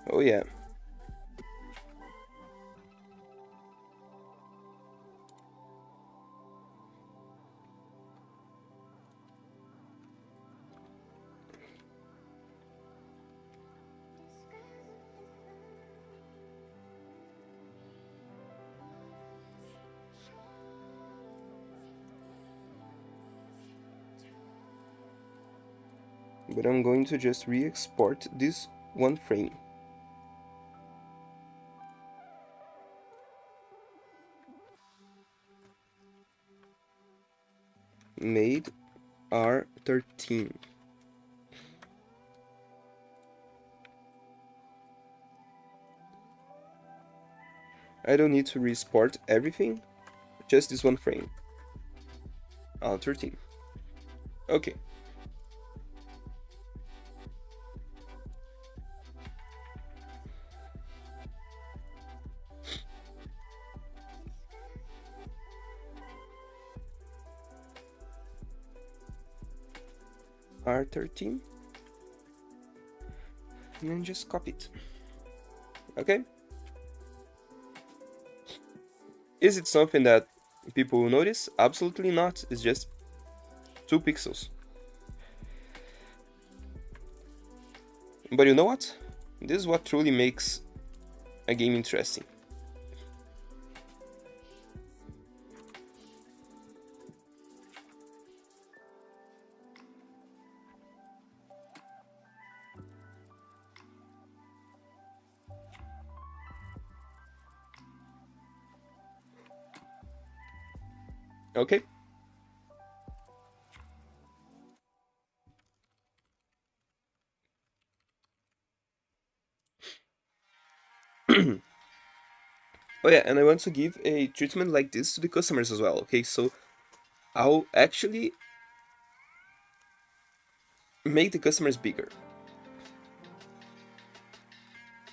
Oh yeah. But I'm going to just re-export this one frame. Made R13. I don't need to re-export everything, just this one frame. R13. Okay. R13. and then just copy it. Okay? Is it something that people will notice? Absolutely not. It's just 2 pixels. But you know what? This is what truly makes a game interesting. Okay? Oh yeah, and I want to give a treatment like this to the customers as well, okay? So I'll actually make the customers bigger.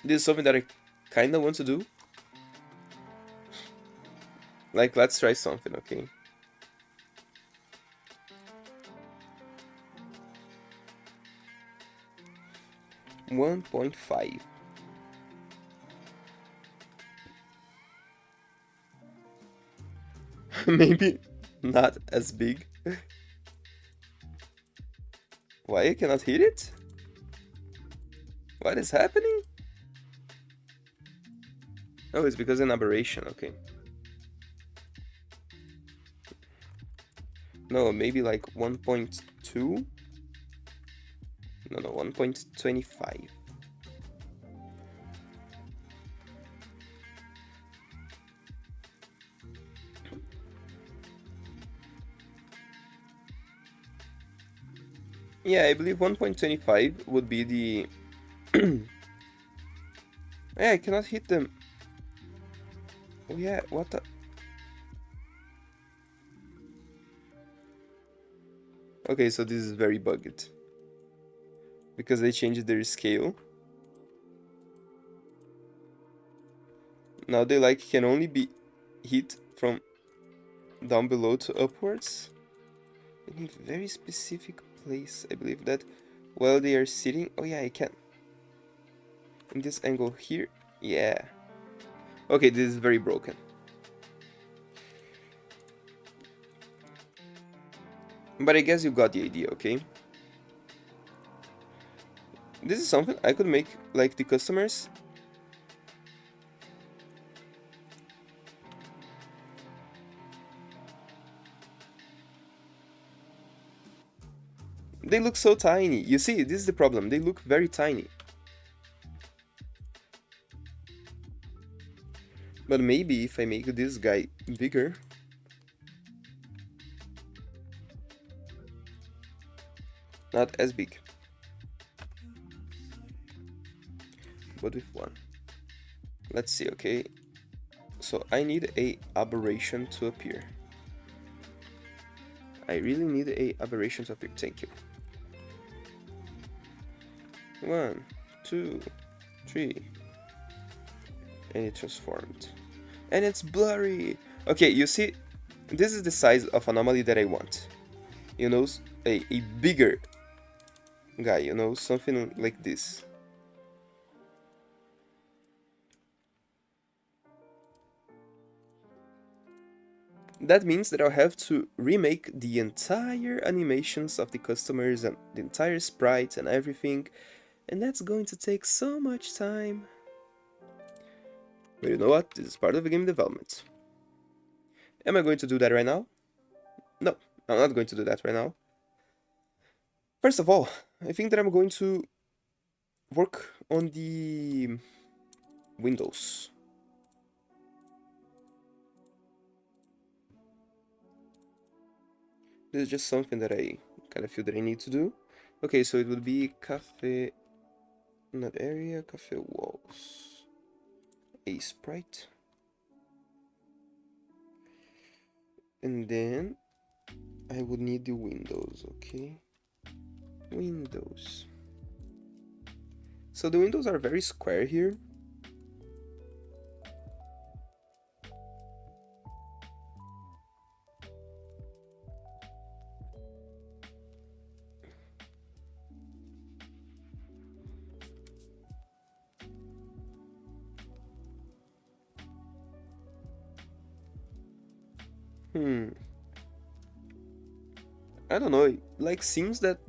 This is something that I kinda want to do. Like, let's try something, okay? $1.5. Maybe not as big. Why I cannot hit it? What is happening? Oh, it's because of an aberration, okay. No, maybe like 1.2? No, 1.25. Yeah, I believe 1.25 would be the... Yeah, I cannot hit them. Oh yeah, what the... Okay, so this is very bugged. Because they changed their scale. Now they like can only be hit from down below to upwards. In a very specific place, I believe that while they are sitting... Oh yeah, I can. In this angle here, yeah. Okay, this is very broken. But I guess you got the idea, okay? This is something I could make like the customers. They look so tiny. You see, this is the problem. They look very tiny. But maybe if I make this guy bigger... Not as big. But with one. Let's see, okay? So I need a aberration to appear. I really need a aberration to appear. Thank you. 1, 2, 3. And it transformed. And it's blurry! Okay, you see, this is the size of anomaly that I want. You know, a bigger guy, you know, something like this. That means that I'll have to remake the entire animations of the customers and the entire sprite and everything, and that's going to take so much time. But you know what? This is part of the game development. Am I going to do that right now? No, I'm not going to do that right now. First of all, I think that I'm going to work on the windows. This is just something that I kind of feel that I need to do. Okay, so it would be cafe, not area, cafe walls. A sprite. And then I would need the windows, okay? Windows. So the windows are very square here. Hmm. I don't know. It, like, seems that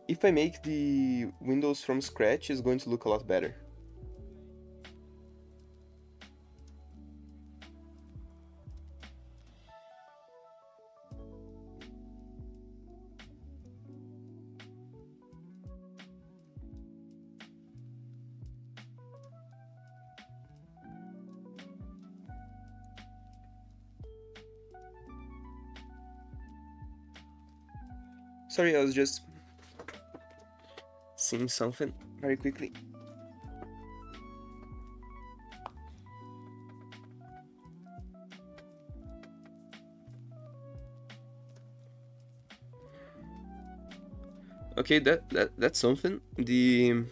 if I make the windows from scratch, it's going to look a lot better. Sorry, I was just seeing something very quickly. Okay, that's something. It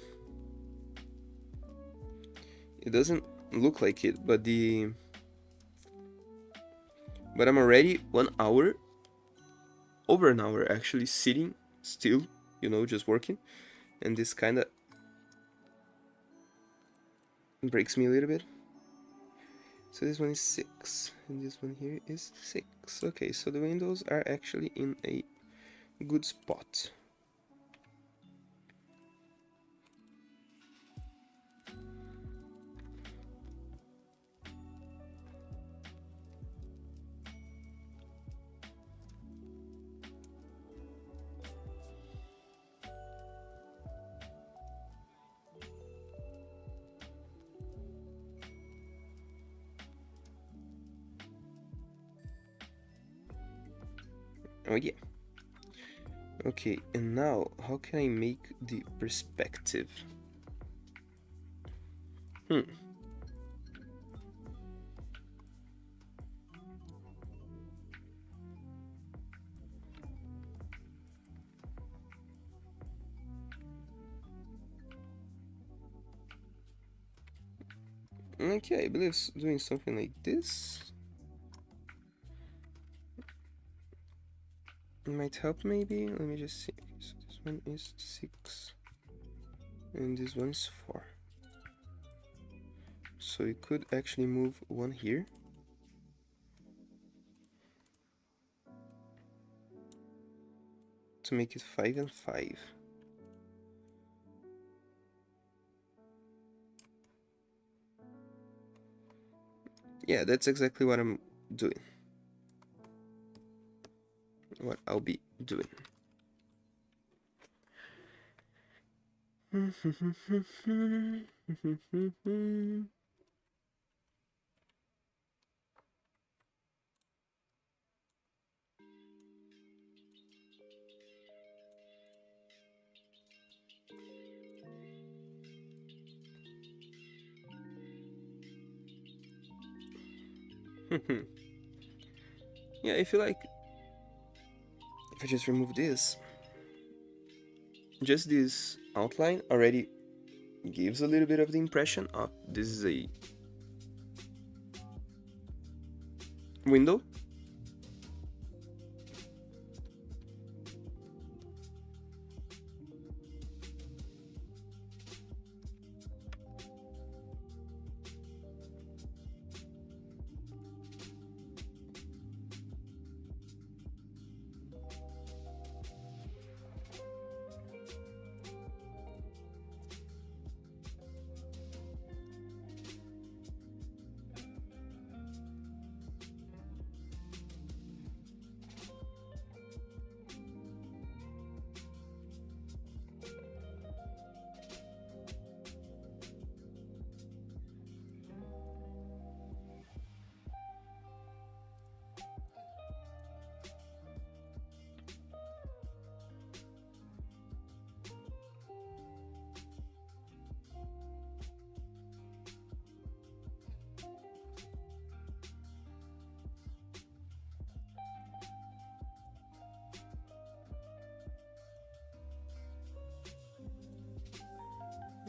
doesn't look like it, but I'm already 1 hour, over an hour actually, sitting still, you know, just working, and this kind of breaks me a little bit. So this one is 6, and this one here is 6. Okay, so the windows are actually in a good spot. Oh yeah. Okay, and now how can I make the perspective? Okay, I believe doing something like this might help maybe. Let me just see. Okay, so this one is 6 and this one is 4. So you could actually move one here. To make it 5 and 5. Yeah, that's exactly what I'm doing. What I'll be doing. Yeah, I feel like if I just remove this, just this outline already gives a little bit of the impression of this is a window.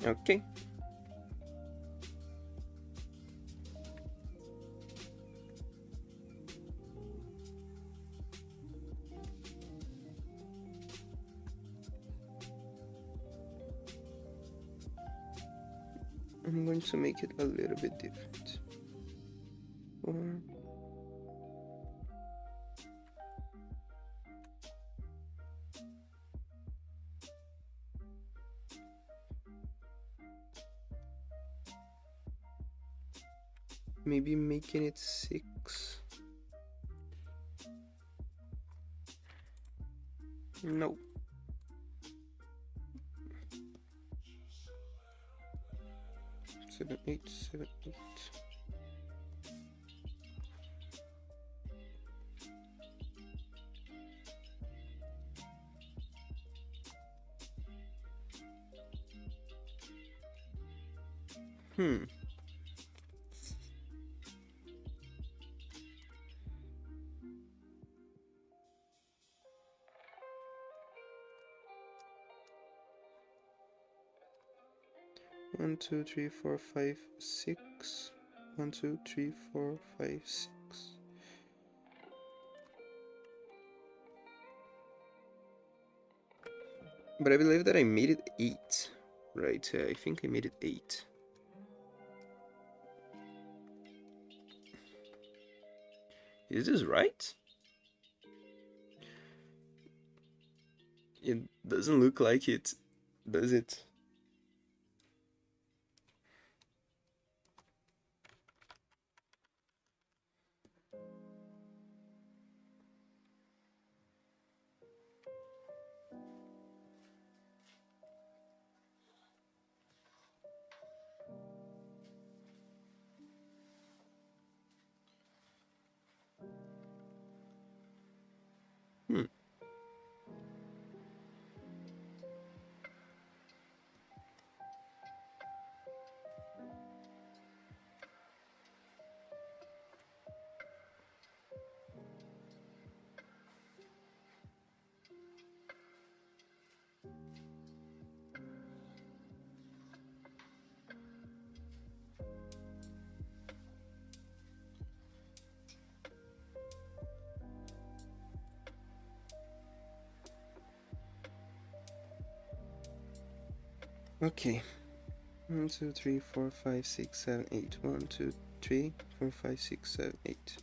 Okay. I'm going to make it a little bit different. 4, maybe making it 6. No. Seven, 8, 7, 8. Hmm. One, 2, 3, 4, 5, 6. 1, 2, 3, 4, 5, 6. But I believe that I made it 8. Right, I think I made it 8. Is this right? It doesn't look like it, does it? Hmm. Okay. 1, 2, 3, 4, 5, 6, 7, 8. 1, 2, 3, 4, 5, 6, 7, 8.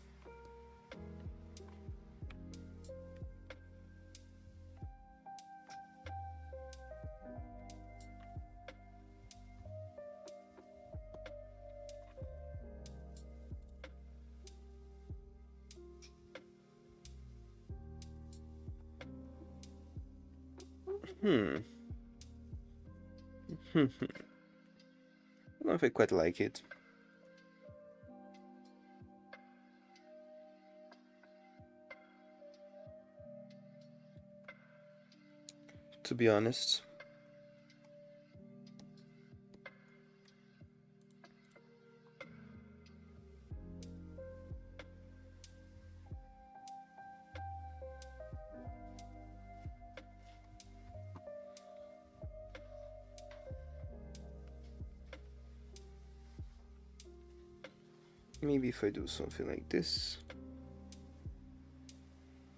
Hmm. I don't know if I quite like it. To be honest. Maybe if I do something like this,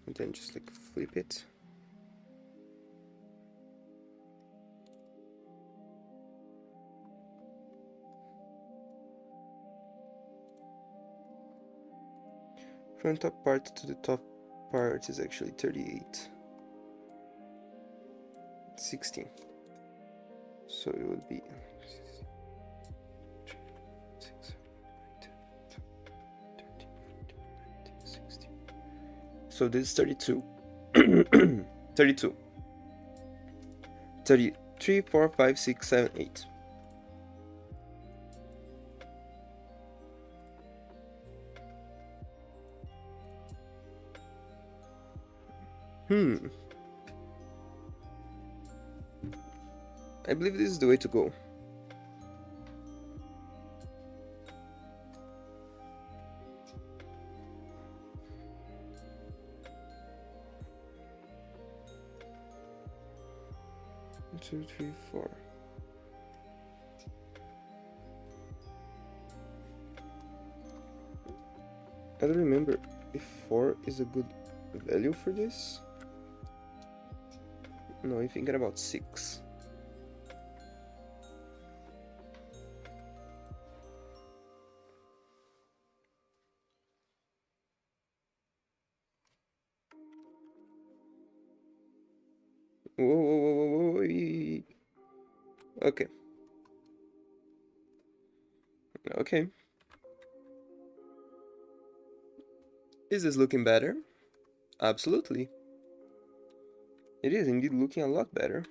and then just like flip it. From top part to the top part is actually 38. 16. So it would be 6, 13, 16. So this is 32. 32. 33, 4, 5, 6, 7, 8. I believe this is the way to go. One, 2, 3, 4. I don't remember if 4 is a good value for this. No, I'm thinking about 6. Whoa, whoa, whoa, whoa, whoa. Okay. Okay. Is this looking better? Absolutely. It is indeed looking a lot better.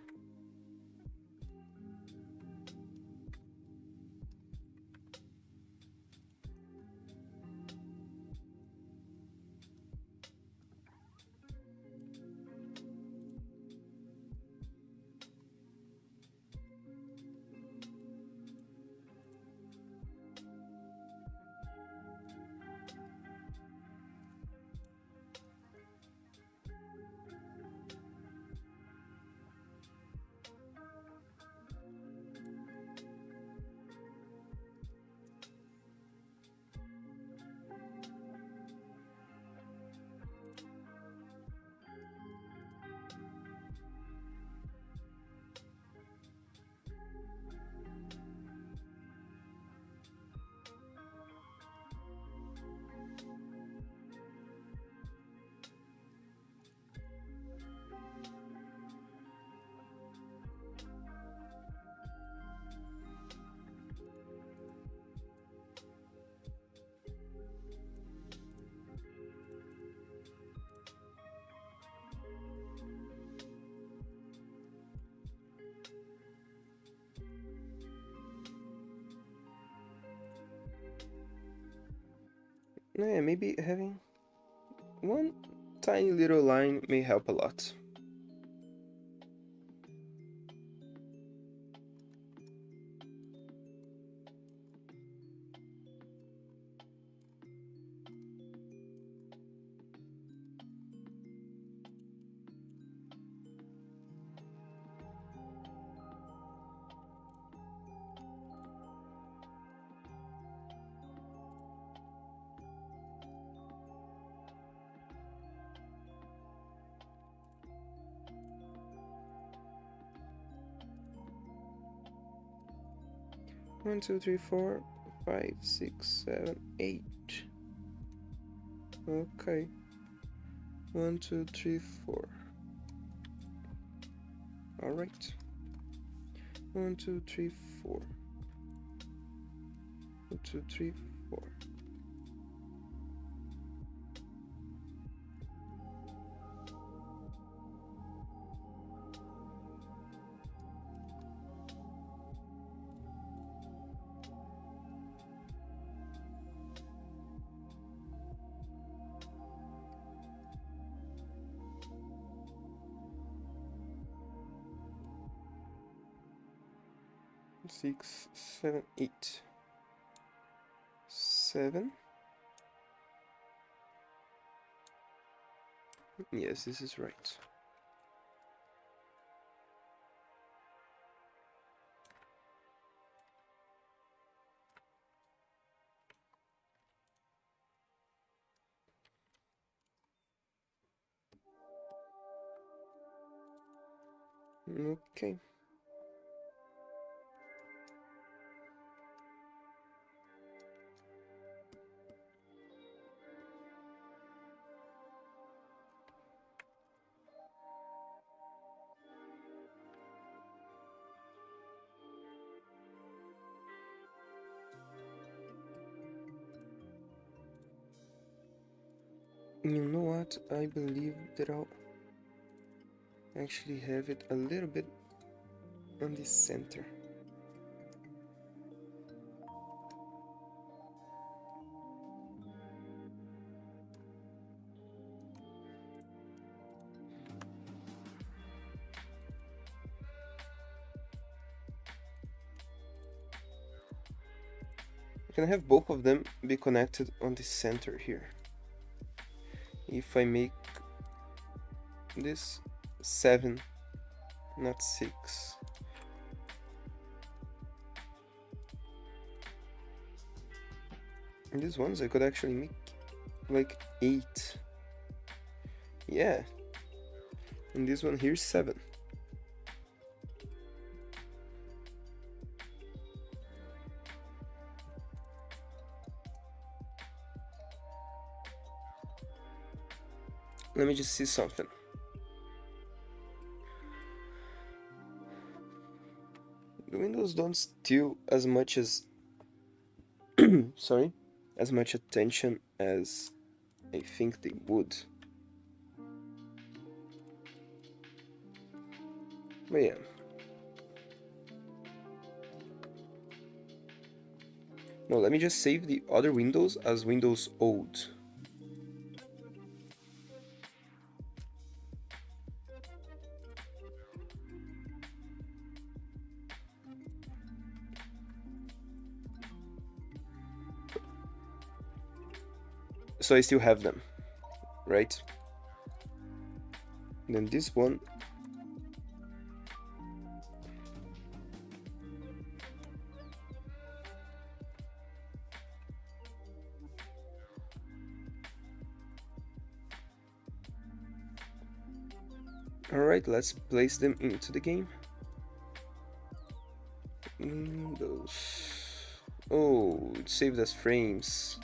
Yeah, maybe having one tiny little line may help a lot. One, two, three, 4, 5, 6, 7, 8. Okay. 1, 2, 3, 4. Alright. 1, 2, 3, 4. 1, 2, 3, 4. Six, 7, 8. 7. Yes, this is right. Okay. You know what? I believe that I'll actually have it a little bit on the center. I can have both of them be connected on the center here. If I make this 7, not 6. And these ones I could actually make like 8. Yeah. And this one here is 7. Let me just see something. The windows don't steal as much as sorry, as much attention as I think they would. But yeah. No, let me just save the other windows as Windows old. So I still have them, right? And then this one. Alright, let's place them into the game. Windows. Oh, it saved as frames.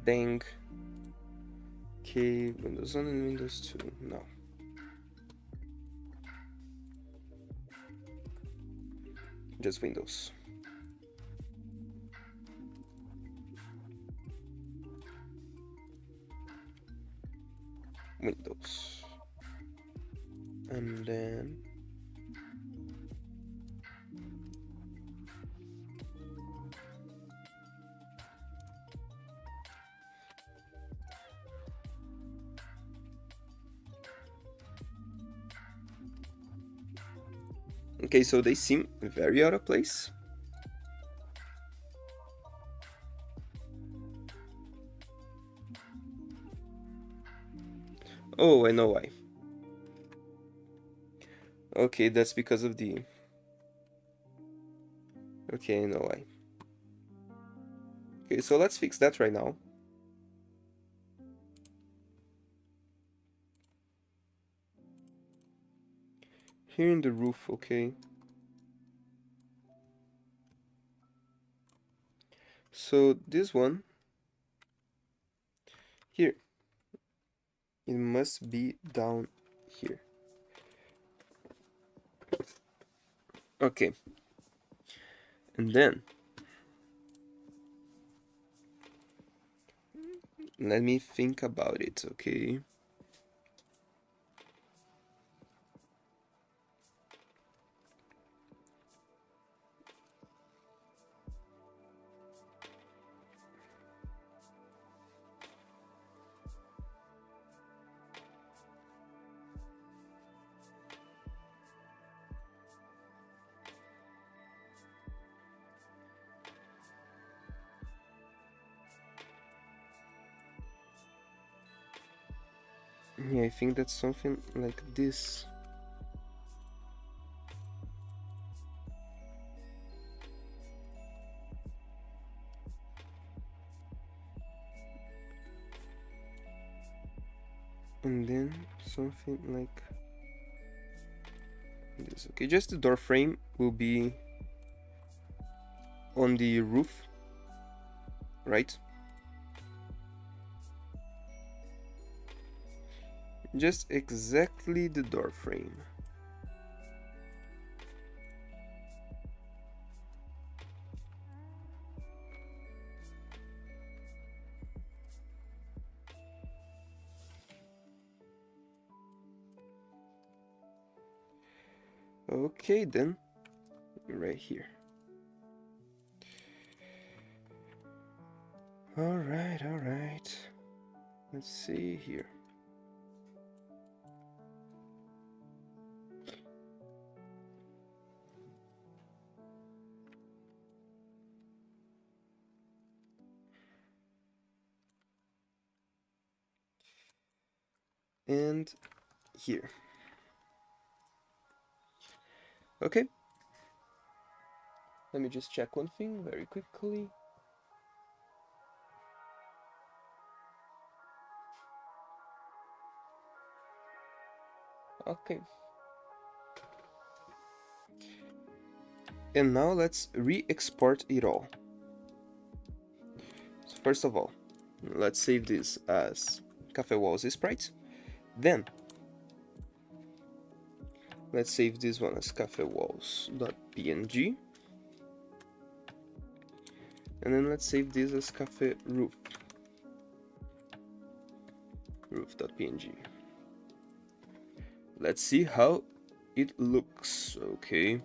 Dang. Okay, Windows 1 and Windows 2. No. Just Windows. Windows. And then okay, so they seem very out of place. Oh, I know why. Okay, that's because of the... Okay, I know why. Okay, so let's fix that right now. Here in the roof, okay. So this one here, it must be down here. Okay. And then let me think about it, okay? Yeah, I think that's something like this. And then something like this. Okay, just the door frame will be on the roof, right? Just exactly the door frame. Okay, then right here. All right. Let's see here. And here. Okay. Let me just check one thing very quickly. Okay. And now let's re-export it all. So first of all, let's save this as Cafe Walls sprite. Then let's save this one as cafewalls.png. And then let's save this as cafe roof. roof.png. Let's see how it looks. Okay.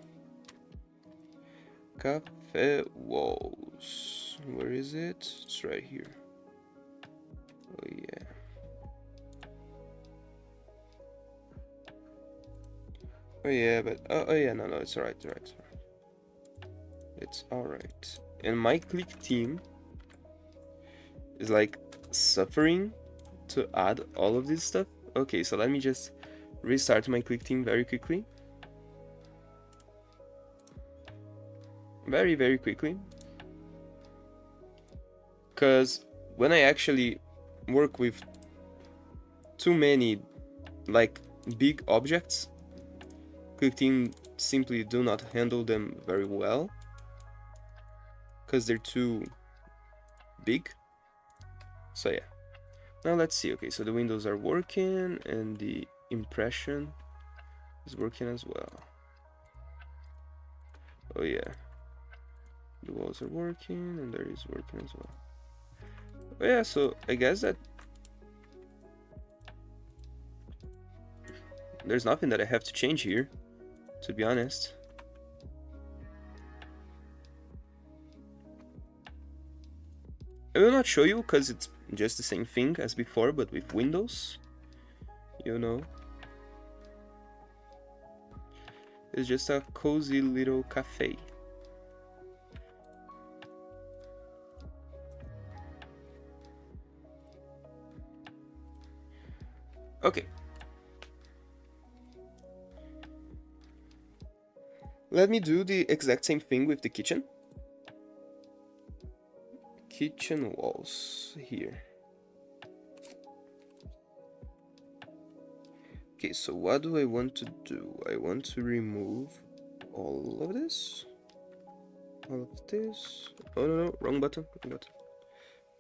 Cafe walls. Where is it? It's right here. Oh yeah. Oh yeah, but oh yeah, no, it's alright, it's alright. And my click team is like suffering to add all of this stuff. Okay, so let me just restart my click team very quickly. Very quickly. Because when I actually work with too many like big objects, click team simply do not handle them very well because they're too big. So yeah, now let's see. Okay, so the windows are working and the impression is working as well. Oh yeah, the walls are working and there is working as well. Oh yeah, so I guess that there's nothing that I have to change here, to be honest. I will not show you because it's just the same thing as before, but with windows, you know. It's just a cozy little cafe. Okay. Let me do the exact same thing with the kitchen. Kitchen walls here. Okay, so what do I want to do? I want to remove all of this. All of this. Oh no, wrong button.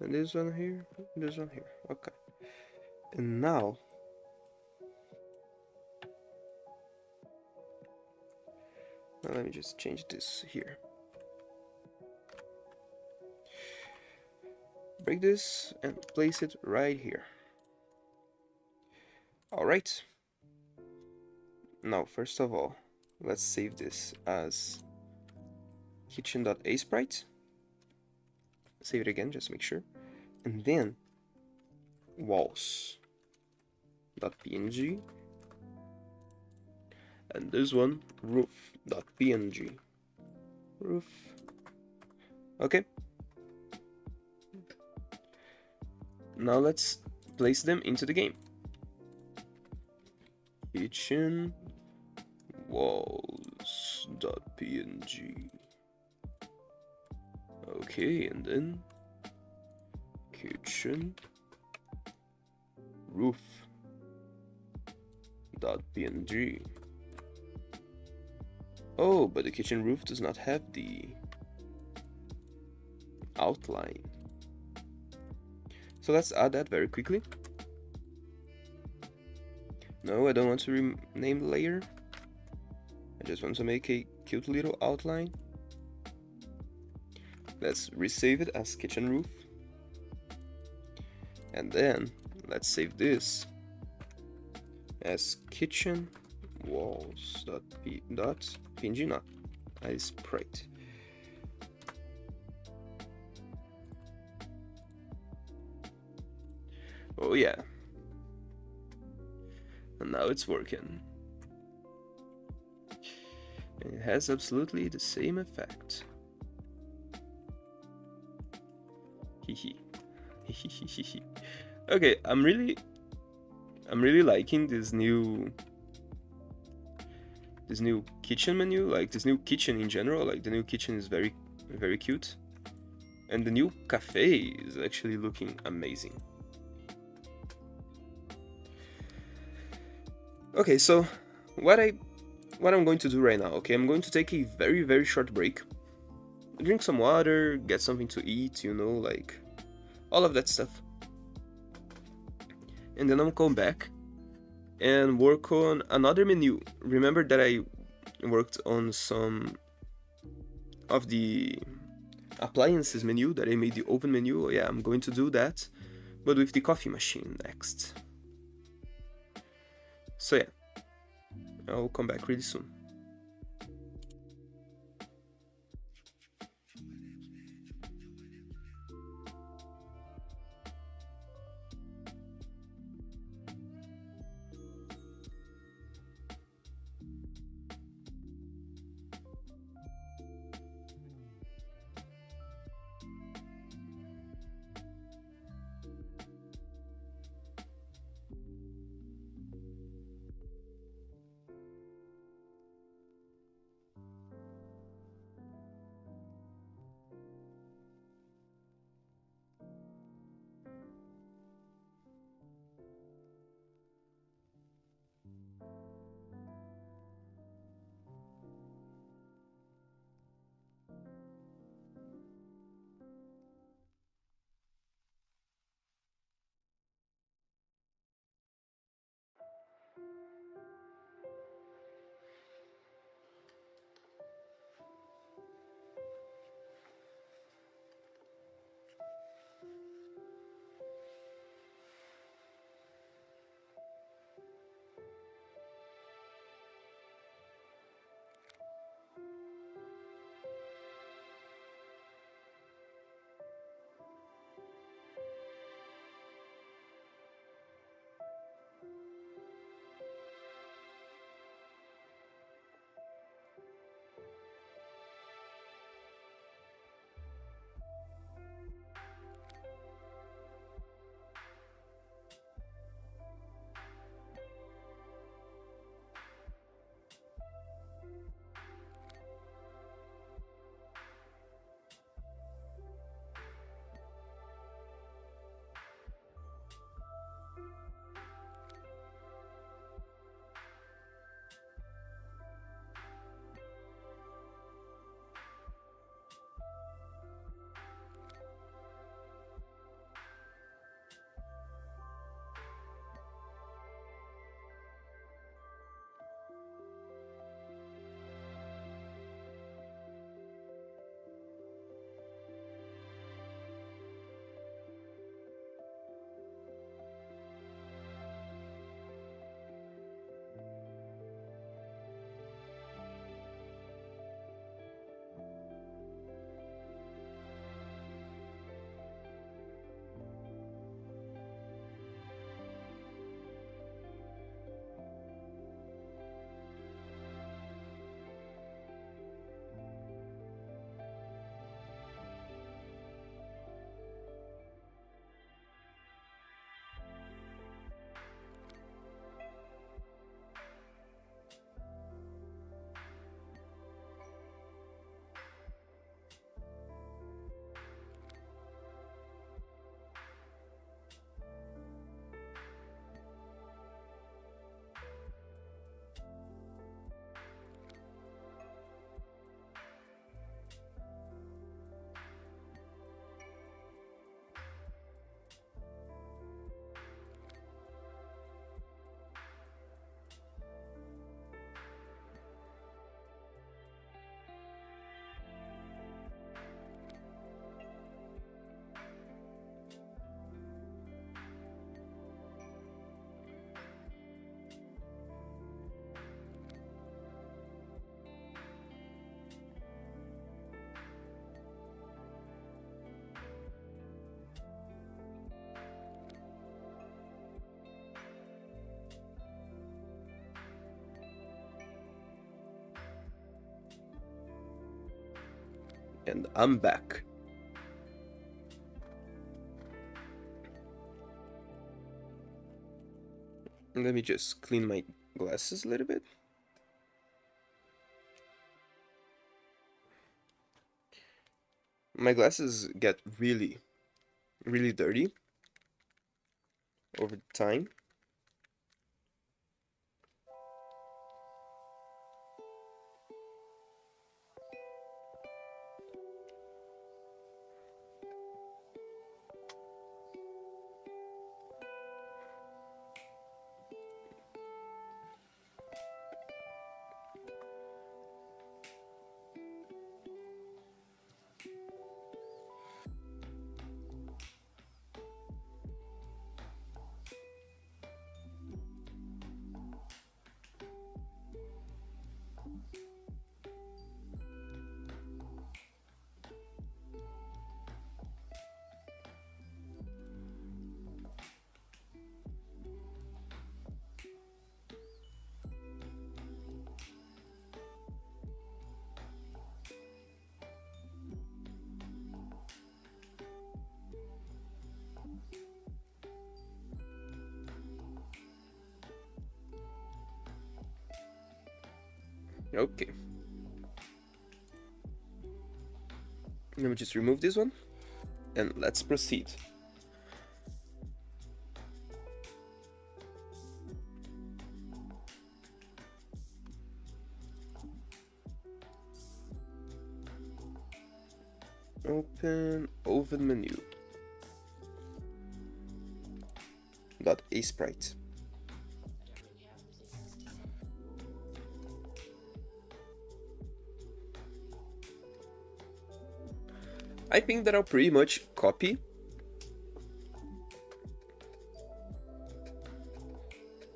And this one here, this one here. Okay. And now let me just change this here. Break this and place it right here. Alright. Now, first of all, let's save this as kitchen.asprite. Save it again, just to make sure. And then walls.png. And this one, roof.png. Roof. Okay. Now let's place them into the game. Kitchen walls.png. Okay, and then kitchen roof.png. Oh, but the kitchen roof does not have the outline. So let's add that very quickly. No, I don't want to rename the layer. I just want to make a cute little outline. Let's resave it as kitchen roof. And then let's save this as kitchen walls.png, not as sprite. Oh yeah. And now it's working. And it has absolutely the same effect. Okay, I'm really liking this new kitchen menu, like this new kitchen in general. Like the new kitchen is very cute, and the new cafe is actually looking amazing. Okay, so what I'm going to do right now, okay, I'm going to take a very short break, drink some water, get something to eat, you know, like all of that stuff, and then I'll come back and work on another menu. Remember that I worked on some of the appliances menu, that I made the oven menu. Yeah, I'm going to do that, but with the coffee machine next. So yeah, I'll come back really soon. And I'm back. Let me just clean my glasses a little bit. My glasses get really dirty over time. Okay. Let me just remove this one and let's proceed. Open oven menu. Got a sprite. I think that I'll pretty much copy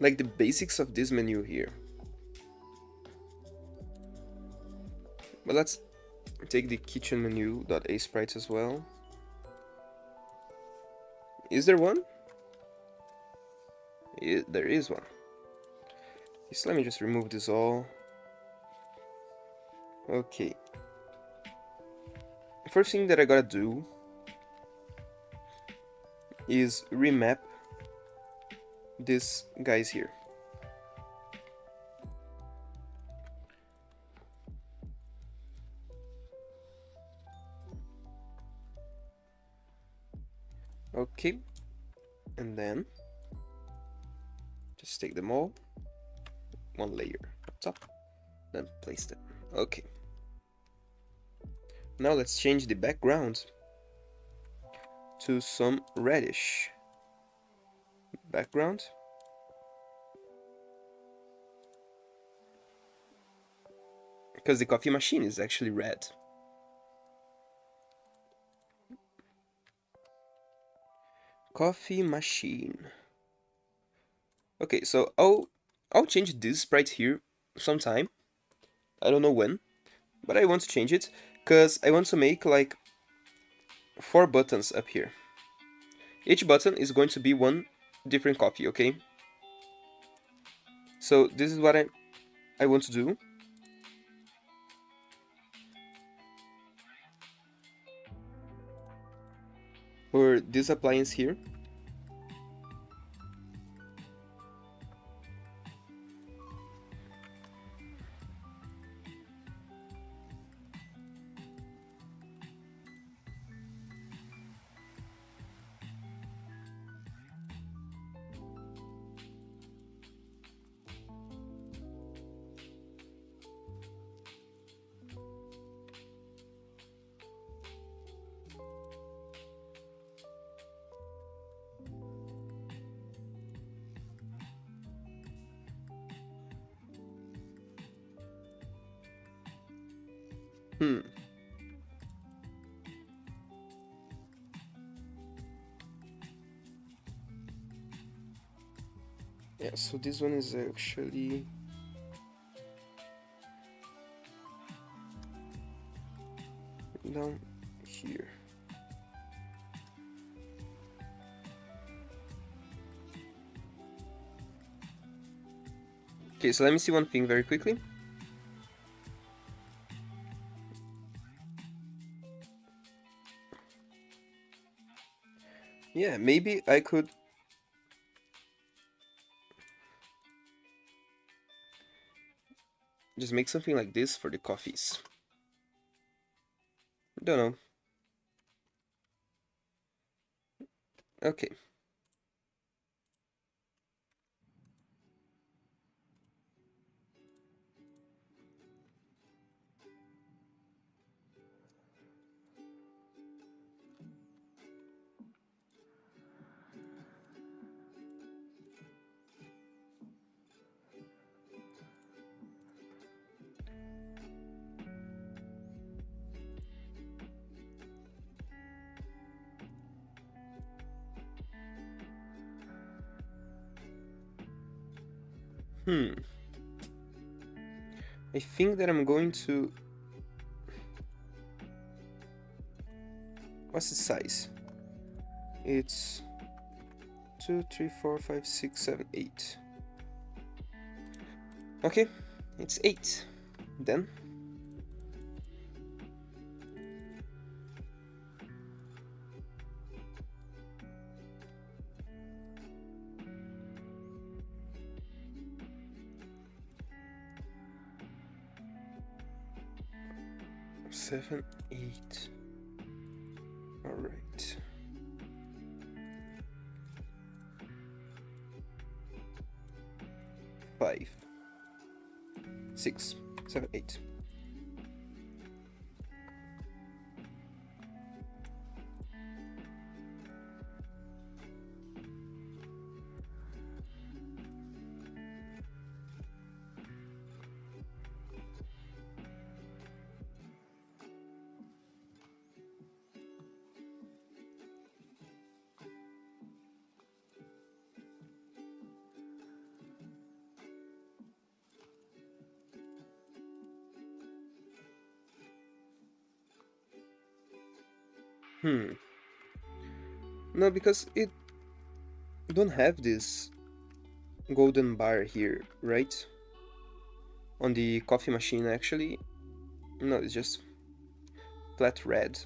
like the basics of this menu here. But let's take the kitchen menu.a sprites as well. Is there one? There is one. So let me just remove this all. Okay. First thing that I gotta do is remap these guys here. Okay, and then just take them all, one layer up top, then place them. Okay. Now let's change the background to some reddish background. Because the coffee machine is actually red. Coffee machine. Okay, so I'll change this sprite here sometime. I don't know when, but I want to change it because I want to make like 4 buttons up here. Each button is going to be one different coffee, okay? So this is what I want to do. For this appliance here. Yeah, so this one is actually down here. Okay, so let me see one thing very quickly. Yeah, maybe I could just make something like this for the coffees. Don't know. Okay. I think that I'm going to... What's the size? It's 2, 3, 4, 5, 6, 7, 8. Okay, it's 8. Then 7, 8. All right. Five, 6, 7, 8. No, because it don't have this golden bar here, right? On the coffee machine, actually. No, it's just flat red.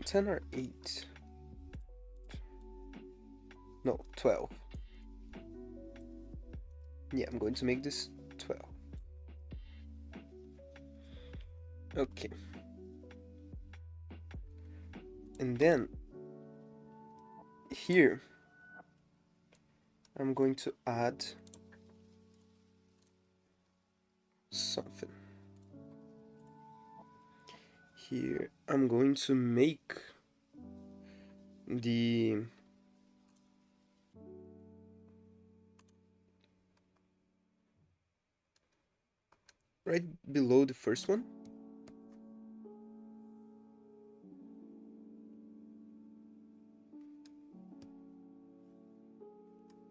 Ten or 8? No, 12. Yeah, I'm going to make this 12. Okay. And then here I'm going to add something. Here I'm going to make the right below the first one.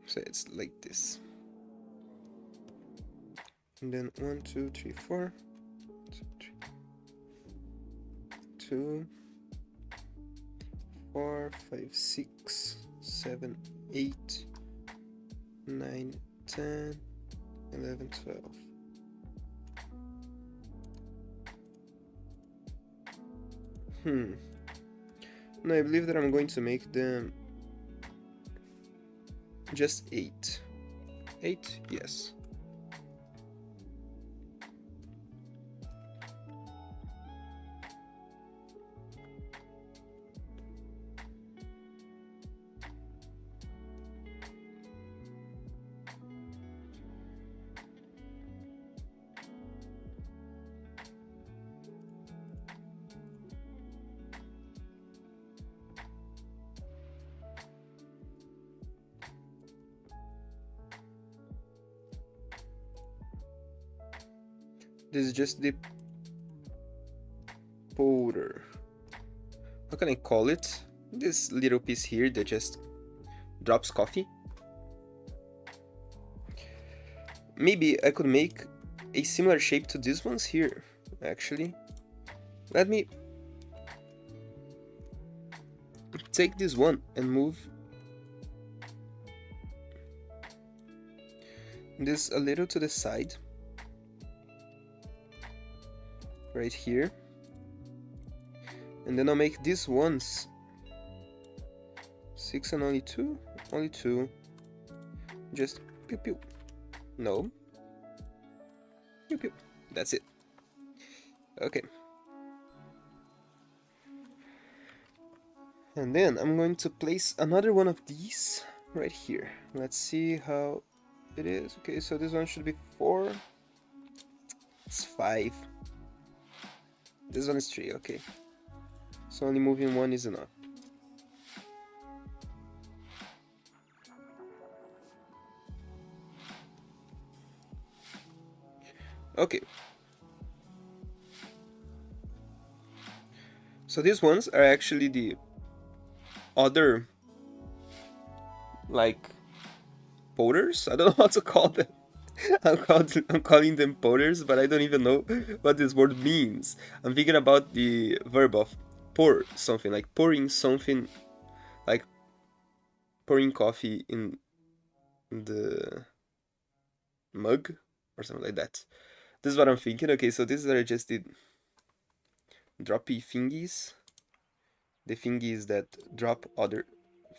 So it's like this. And then 1, 2, 3, 4. 2, 4, 5, 6, 7, 8, 9, 10, 11, 12. No, I believe that I'm going to make them just 8. 8? Yes. This is just the powder. How can I call it? This little piece here that just drops coffee. Maybe I could make a similar shape to these ones here, actually. Let me take this one and move this a little to the side. Right here. And then I'll make these ones 6 and only 2. Only 2. Just pew pew. No. Pew pew. That's it. Okay. And then I'm going to place another one of these right here. Let's see how it is. Okay, so this one should be 4. It's 5. This one is 3, okay. So only moving one is enough. Okay. So these ones are actually the other, like, poders? I don't know how to call them. I'm calling them poders, but I don't even know what this word means. I'm thinking about the verb of pour something, like pouring something, like pouring coffee in the mug or something like that. This is what I'm thinking. Okay, so these are just the droppy thingies. The thingies that drop other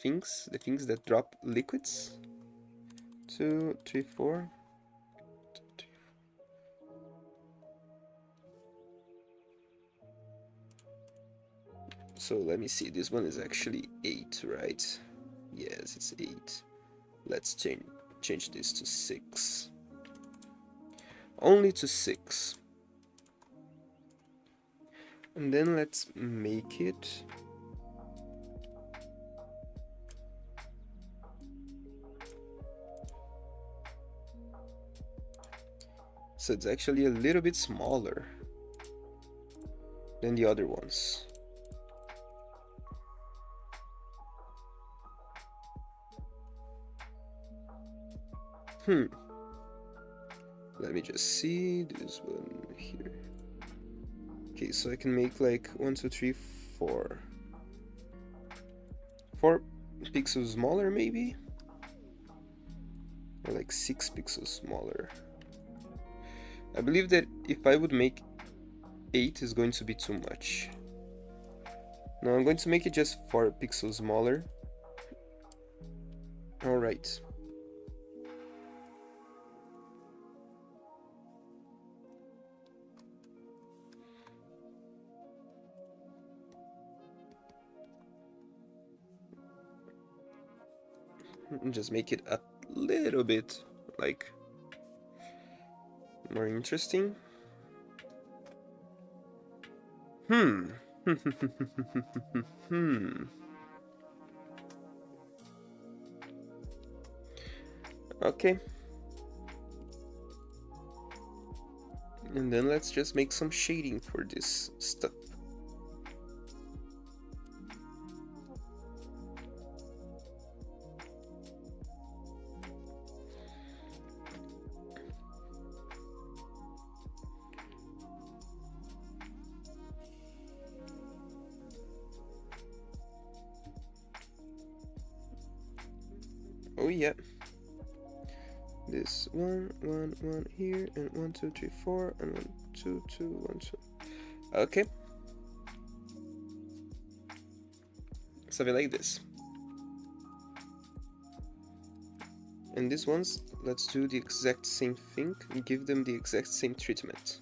things. The things that drop liquids. 2, 3, 4. So let me see, this one is actually 8, right? Yes, it's 8. Let's change this to 6. Only to 6. And then let's make it... So it's actually a little bit smaller than the other ones. Let me just see this one here. Okay, so I can make like 1, 2, 3, 4. 4 pixels smaller maybe? Or like 6 pixels smaller. I believe that if I would make 8 is going to be too much. Now I'm going to make it just 4 pixels smaller. Alright. Just make it a little bit like more interesting. Okay. And then let's just make some shading for this stuff. Oh yeah. This 1, 1, 1 here, and 1, 2, 3, 4, and 1, 2, 2, 1, 2. Okay. Something like this. And these ones, let's do the exact same thing and give them the exact same treatment.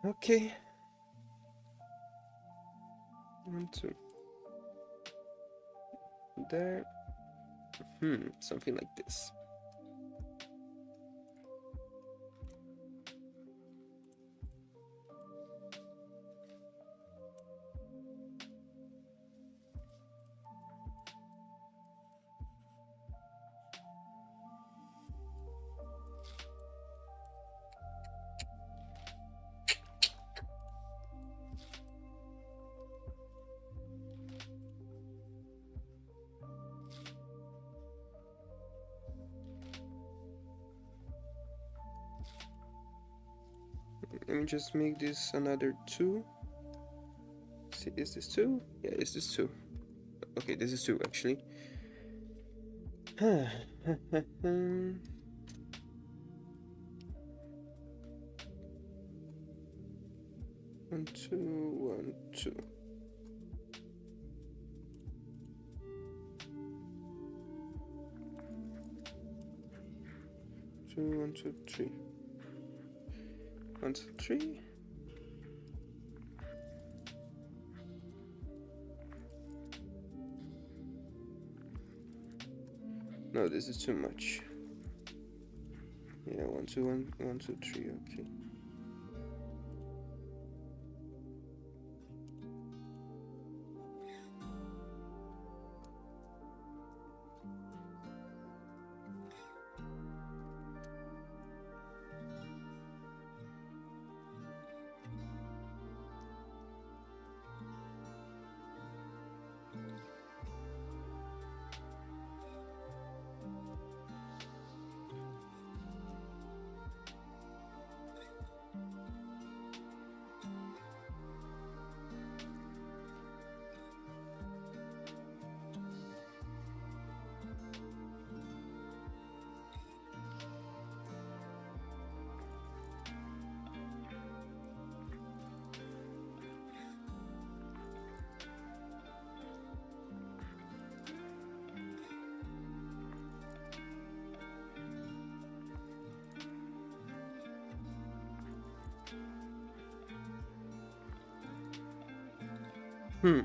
Okay. 1, 2. There. Something like this. Let me just make this another 2. See, is this 2? Yeah, is this 2? Okay, this is 2 actually. 1, 2, 1, 2. 2, 1, 2, 3. 1, 2, 3. No, this is too much. Yeah, 1 2 1 1 2 3. Okay. Hmm.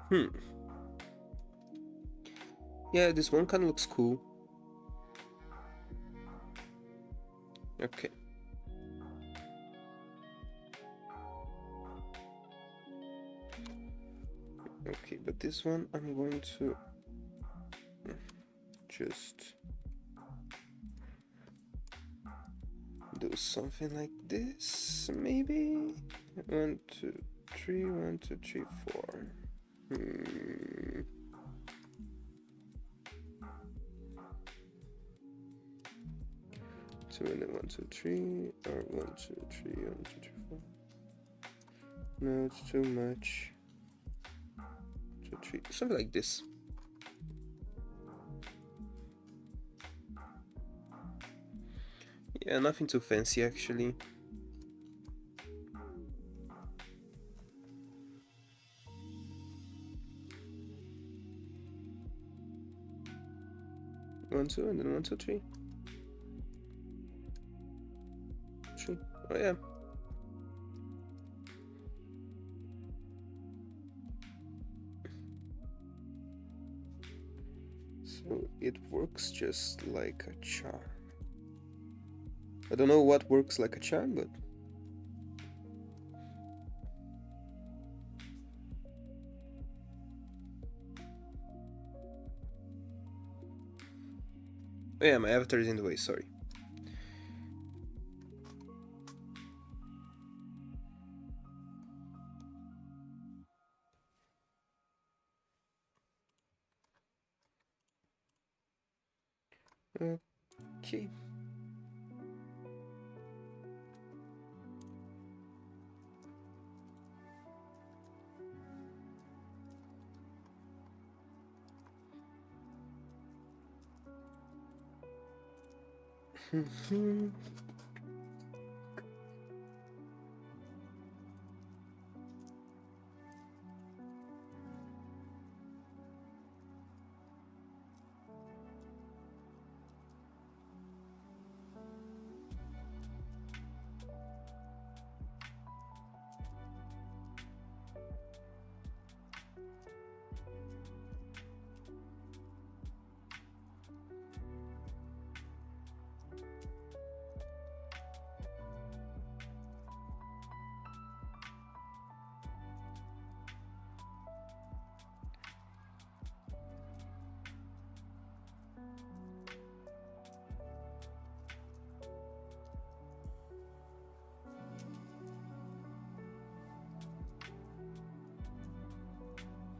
Hmm. Yeah, this one kind of looks cool. Okay. Okay, but this one I'm going to just do something like this, maybe. 1 2 3 1 2 3 4. Hmm. So and then 1 2 3 or 1 2 3 1 2 3 4. No, it's too much. 2 3 something like this. Yeah, nothing too fancy actually. One two and then 1 2 3. 3. Oh yeah. So it works just like a charm. I don't know what works like a charm, but oh yeah, my avatar is in the way, sorry. Okay.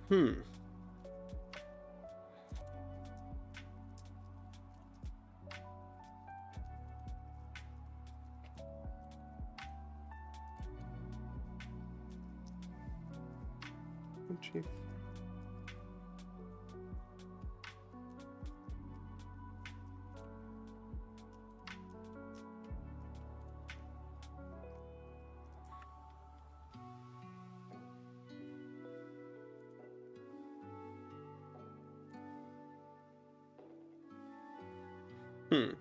Hmm. Chief. Hmm.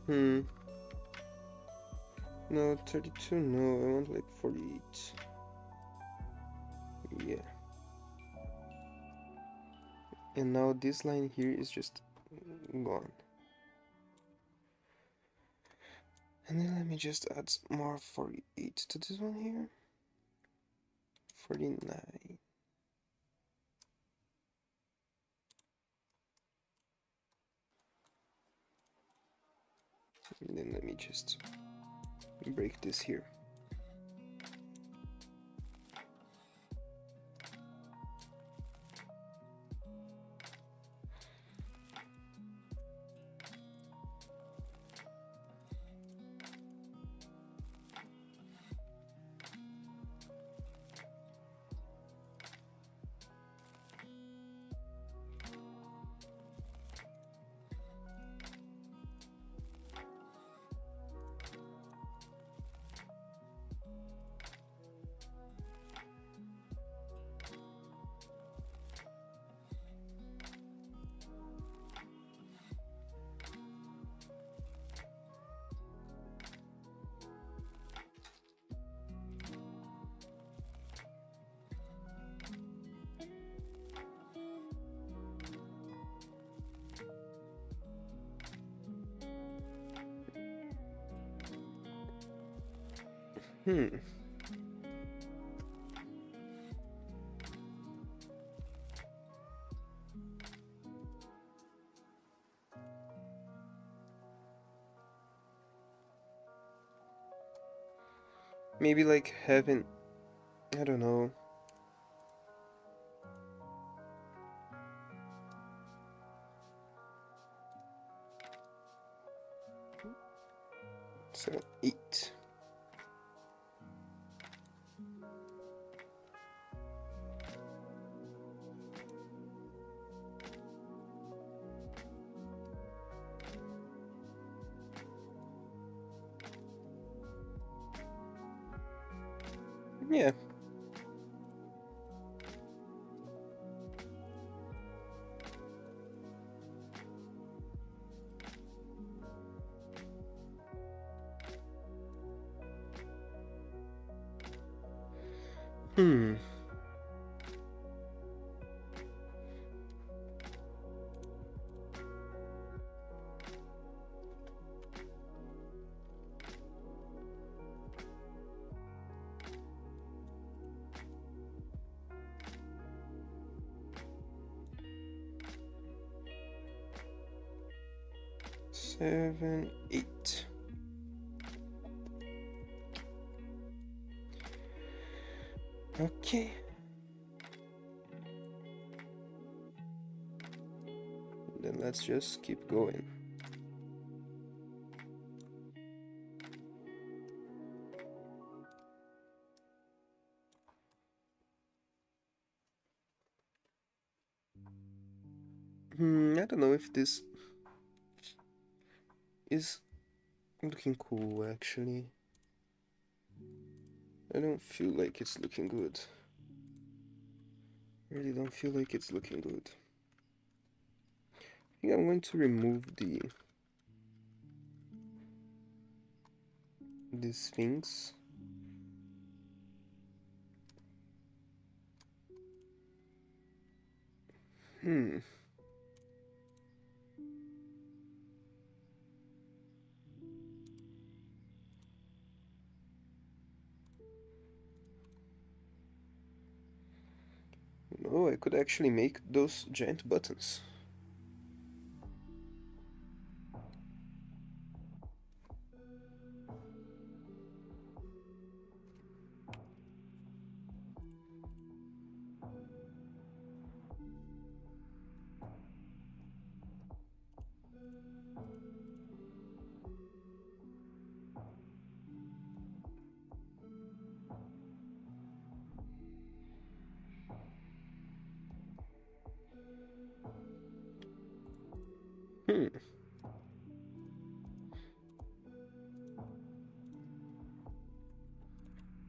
Hmm. No, 32, no, I want like 48. Yeah. And now this line here is just gone. And then let me just add more 48 to this one here. 49. And then let me just break this here. Hmm. Maybe like having, I don't know. So 8. Yeah. Hmm. Seven, 8. Okay. Then let's just keep going. I don't know if this is looking cool actually. I don't feel like it's looking good. Really don't feel like it's looking good. I think I'm going to remove these things. No, I could actually make those giant buttons.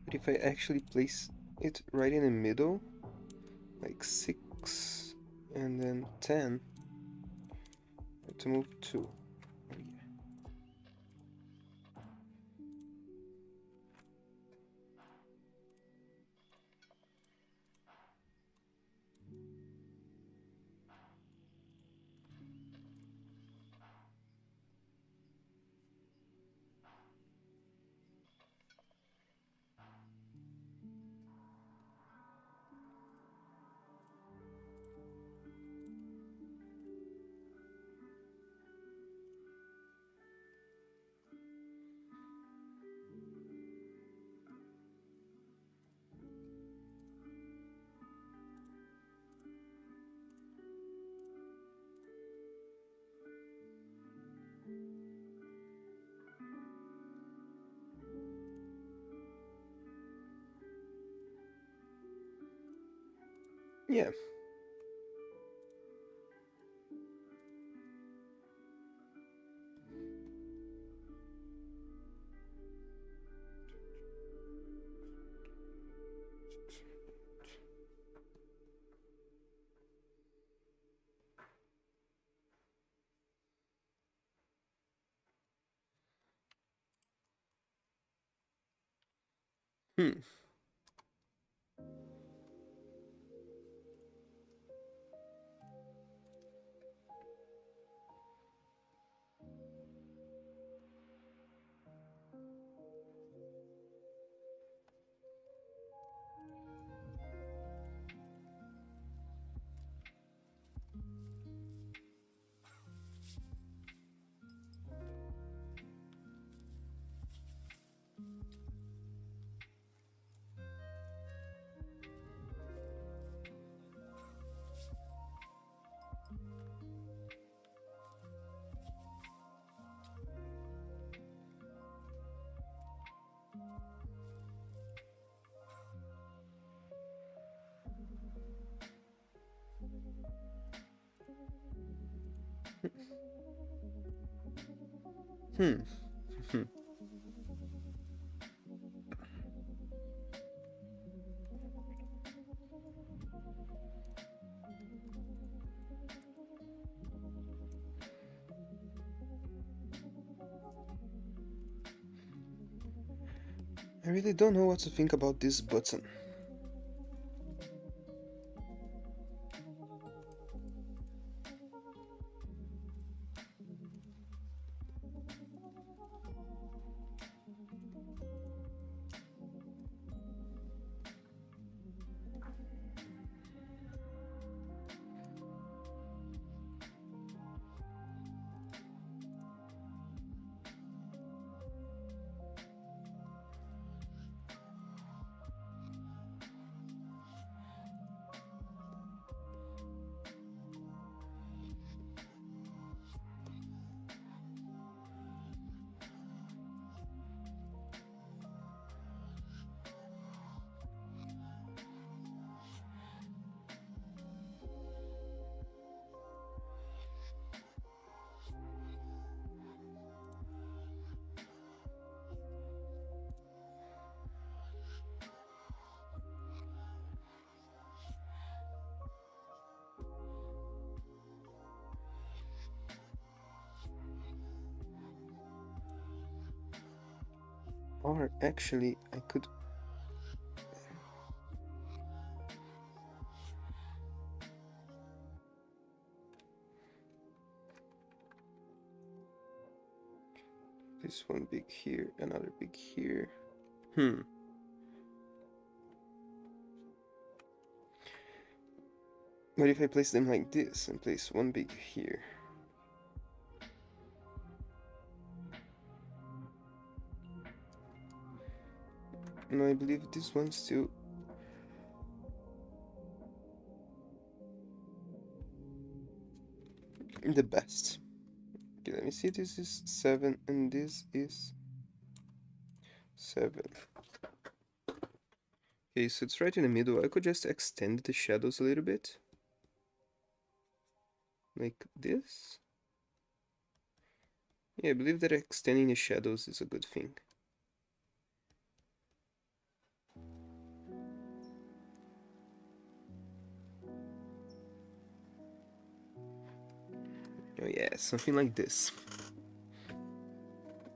But if I actually place it right in the middle, like 6 and then 10, I have to move 2. Oh, yeah. Yeah. Hmm. Hmm. I really don't know what to think about this button. Or actually, I could... This one big here, another big here. What if I place them like this and place one big here? No, I believe this one's still... the best. Okay, let me see, this is 7 and this is 7. Okay, so it's right in the middle. I could just extend the shadows a little bit. Like this. Yeah, I believe that extending the shadows is a good thing. Oh yeah, something like this.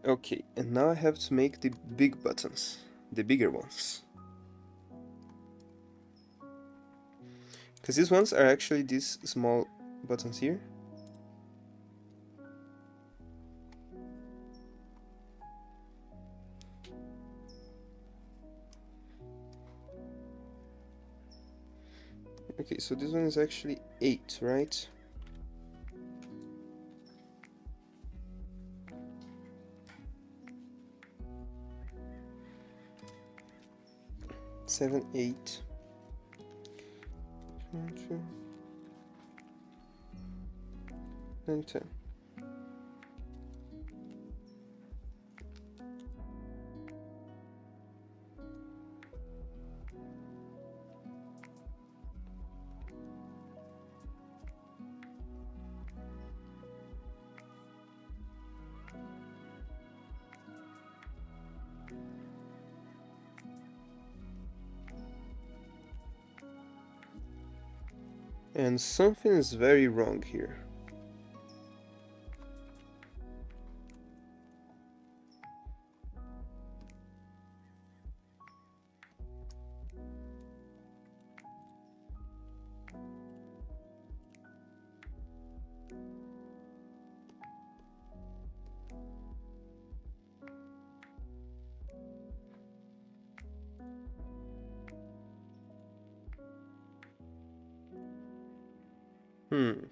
Okay, and now I have to make the big buttons, the bigger ones. Because these ones are actually these small buttons here. Okay, so this one is actually 8, right? Seven, 8. 1, 2, 9, 10. And something is very wrong here. Hmm.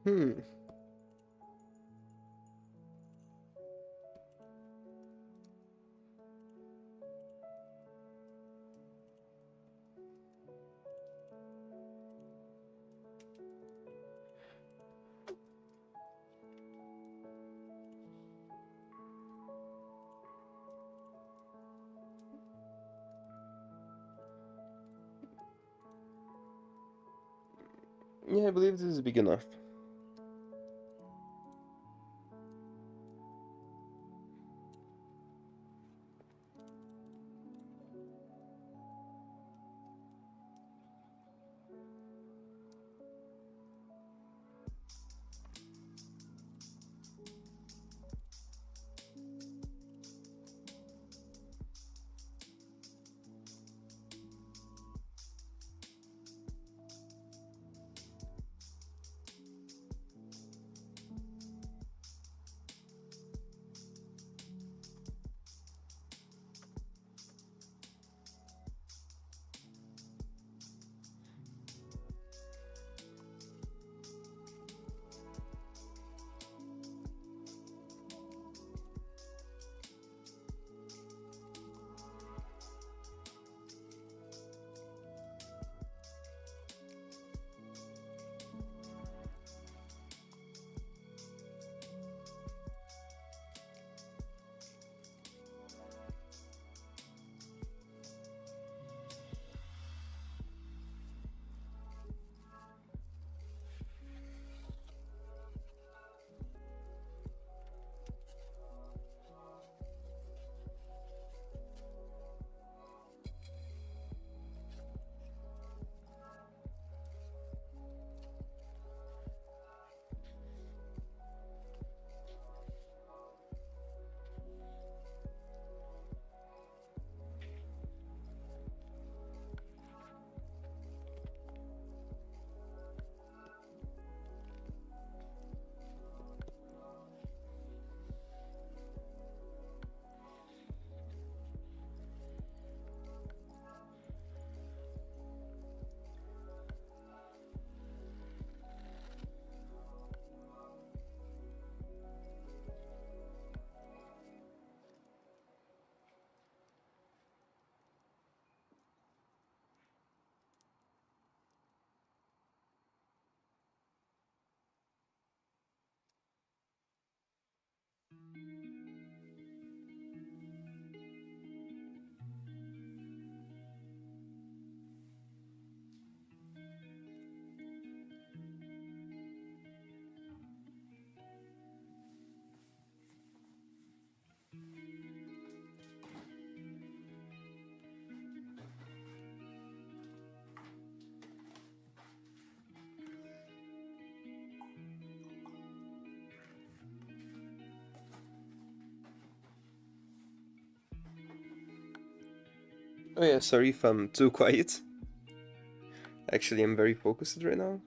Hmm. Yeah, I believe this is big enough. Oh yeah, sorry if I'm too quiet. Actually, I'm very focused right now.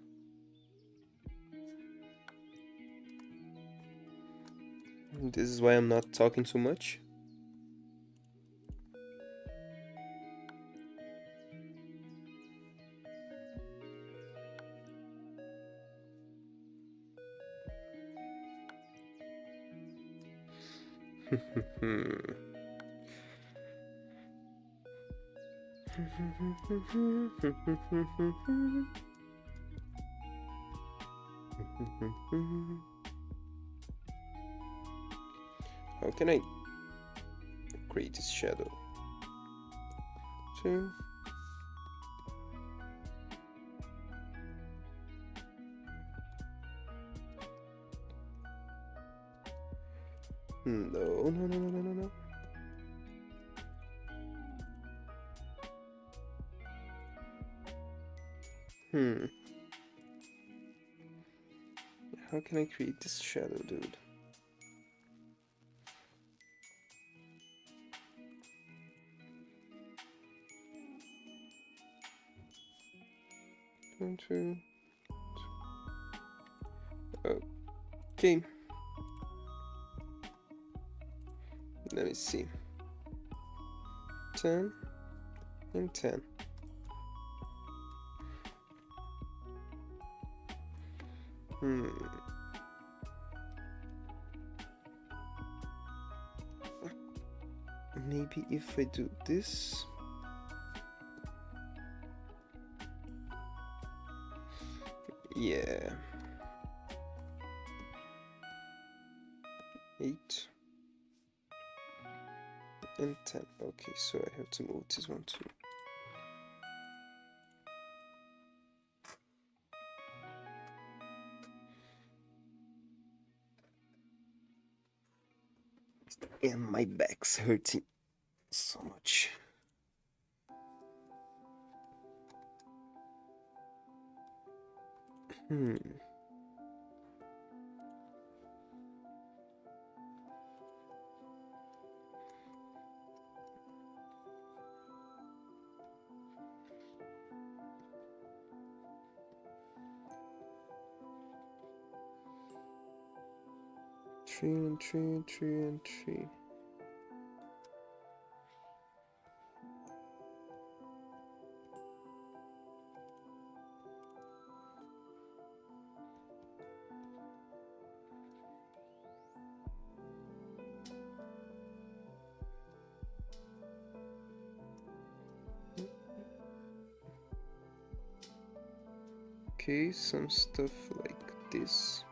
This is why I'm not talking too much. How can I create this shadow? Two. No, no, no, no, no, no, no. How can I create this shadow, dude? One, two. Okay. Let me see. 10 and 10. Maybe if I do this. Yeah. 8 and 10. Okay, so I have to move this one too. And my back's hurting so much. Three and three, 3 and 3. Okay, some stuff like this.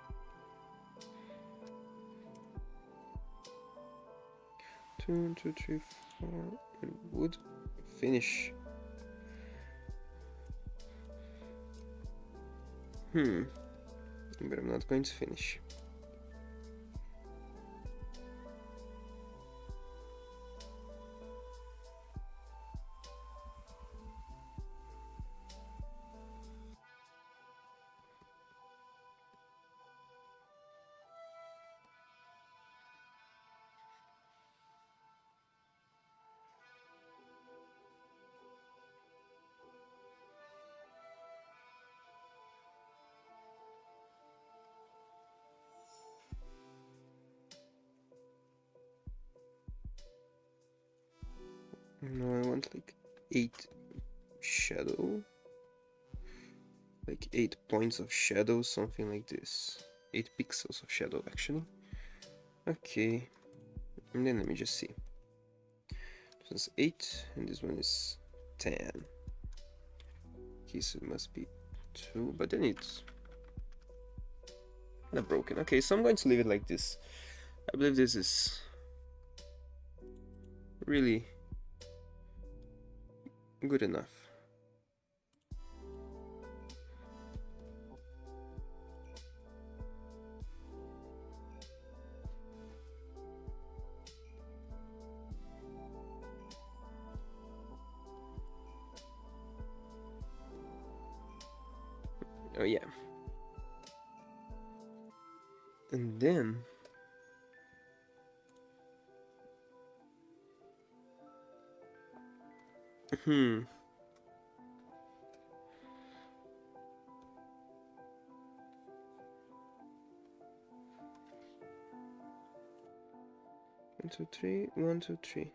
2, 2, 3, 4, and wood. Finish. But I'm not going to finish. No, I want like 8 shadow. Like 8 points of shadow, something like this. 8 pixels of shadow, actually. Okay. And then let me just see. This one's 8, and this one is 10. Okay, so it must be 2, but then it's not broken. Okay, so I'm going to leave it like this. I believe this is really good enough. Oh yeah. And then Hmm. One, two, three. 1, 2, 3.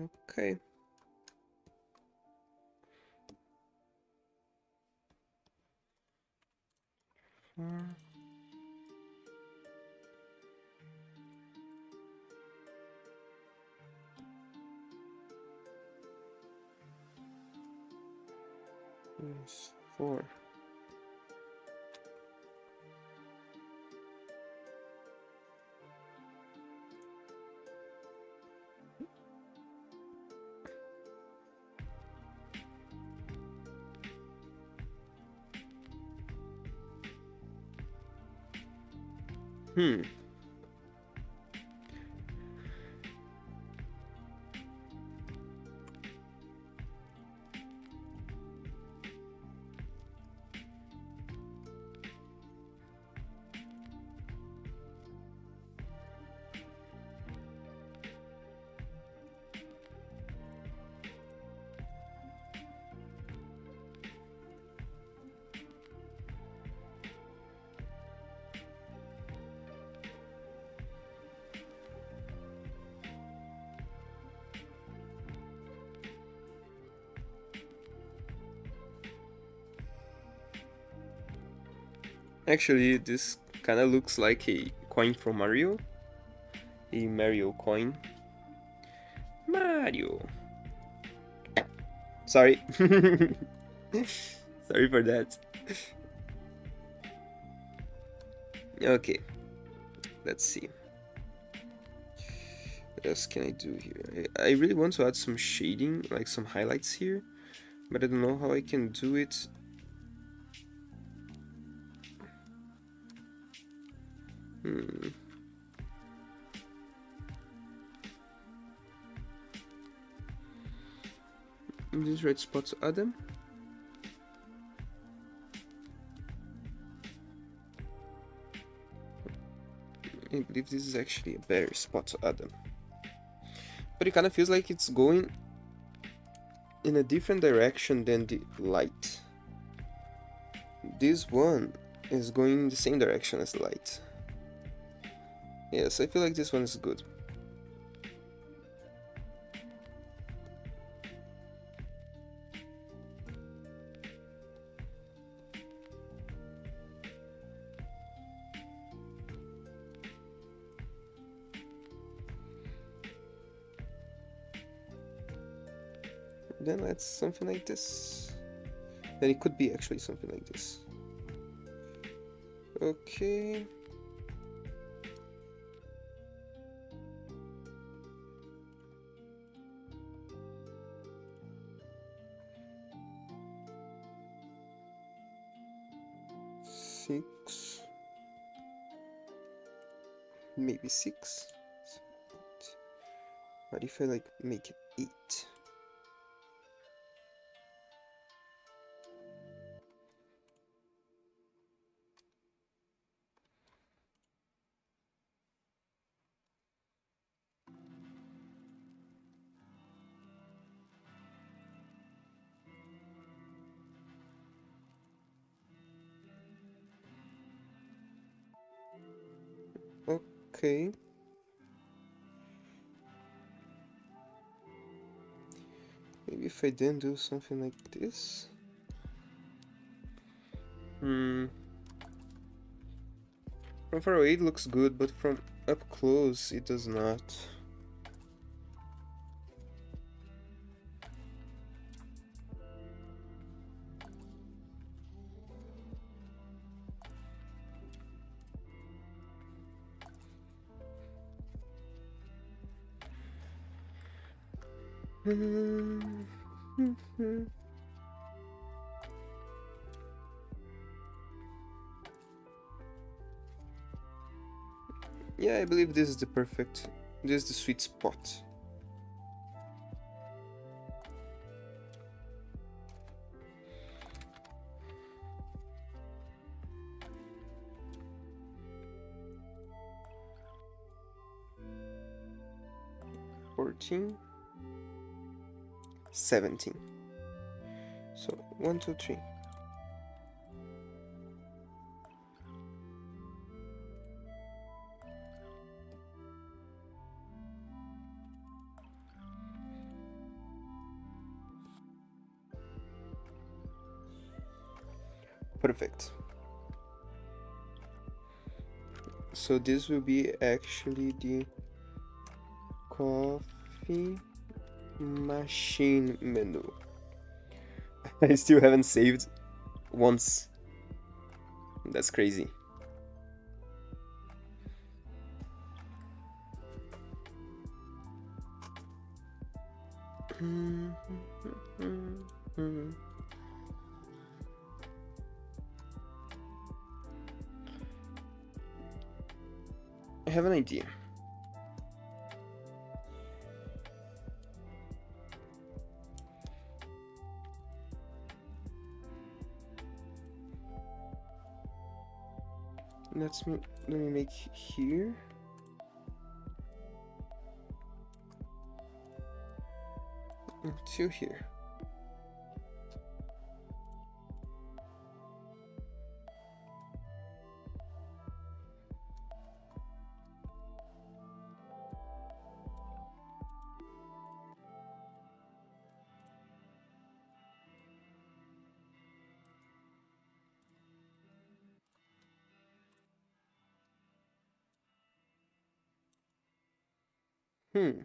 Okay. Four. Yes, 4. Hmm. Actually, this kind of looks like a coin from Mario. A Mario coin. Mario. Sorry. Sorry for that. Okay. Let's see. What else can I do here? I really want to add some shading, like some highlights here, but I don't know how I can do it. In this red spot to add them. I believe this is actually a better spot to add them. But it kind of feels like it's going in a different direction than the light. This one is going in the same direction as the light. Yes, I feel like this one is good. Then let's something like this. Then it could be actually something like this. Okay. Six. Maybe 6. What if I like make it 8? Okay. Maybe if I then do something like this. From far away it looks good, but from up close it does not. Yeah, I believe this is the sweet spot. $14. 17. So 1, 2, 3. Perfect. So this will be actually the coffee machine menu. I still haven't saved once. That's crazy. I have an idea. Let me make here. Until here. Hmm.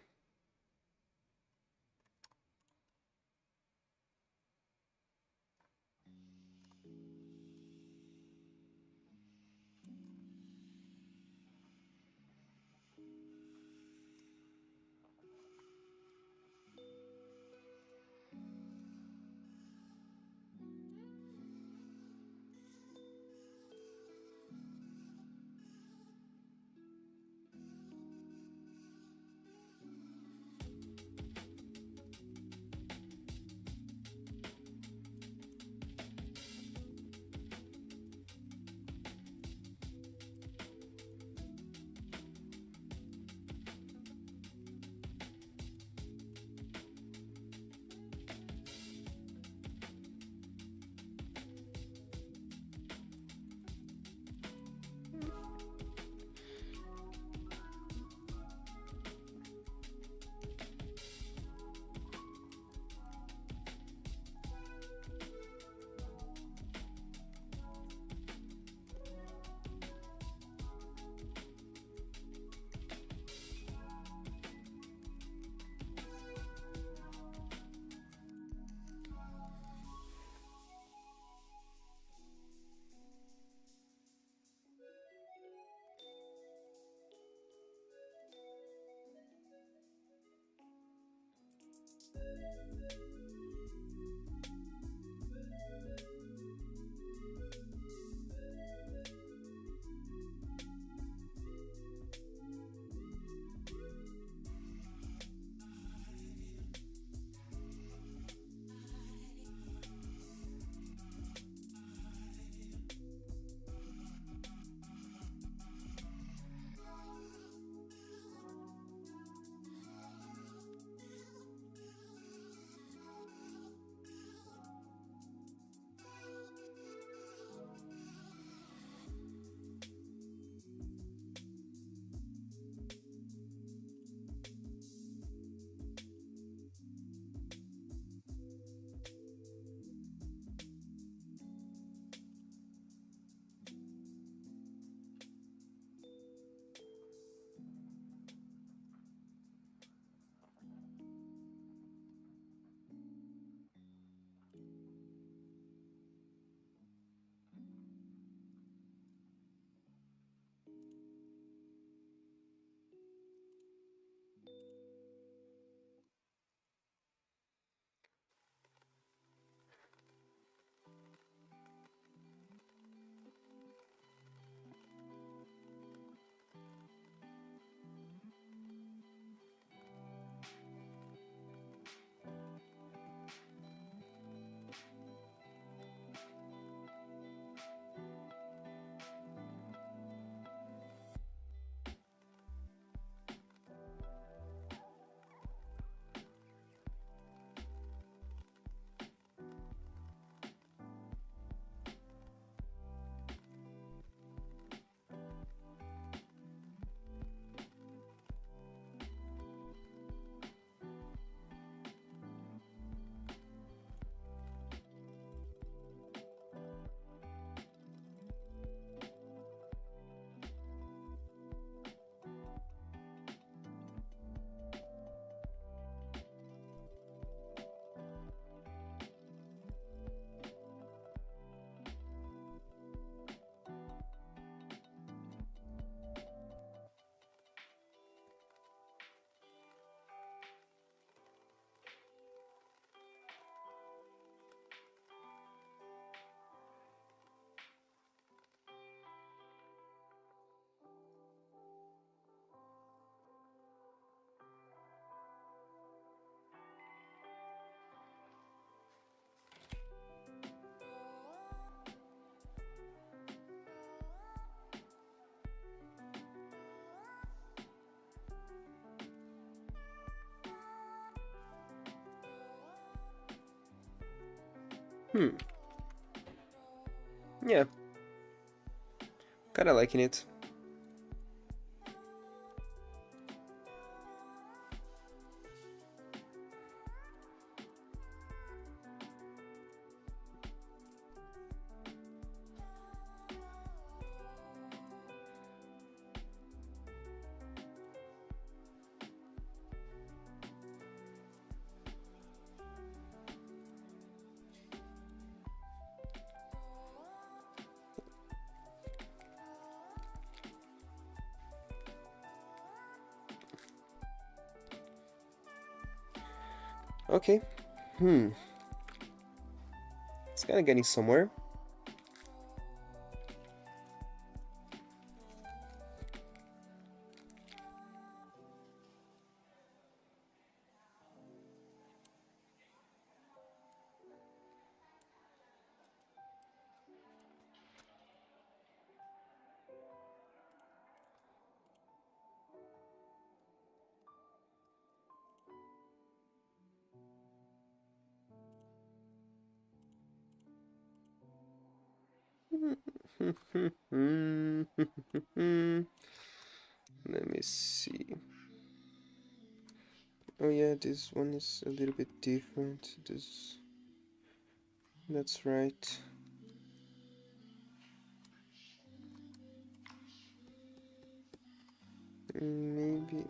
Yeah. Kinda liking it. Okay. It's kinda getting somewhere. Let me see. Oh yeah, this one is a little bit different. That's right. Maybe.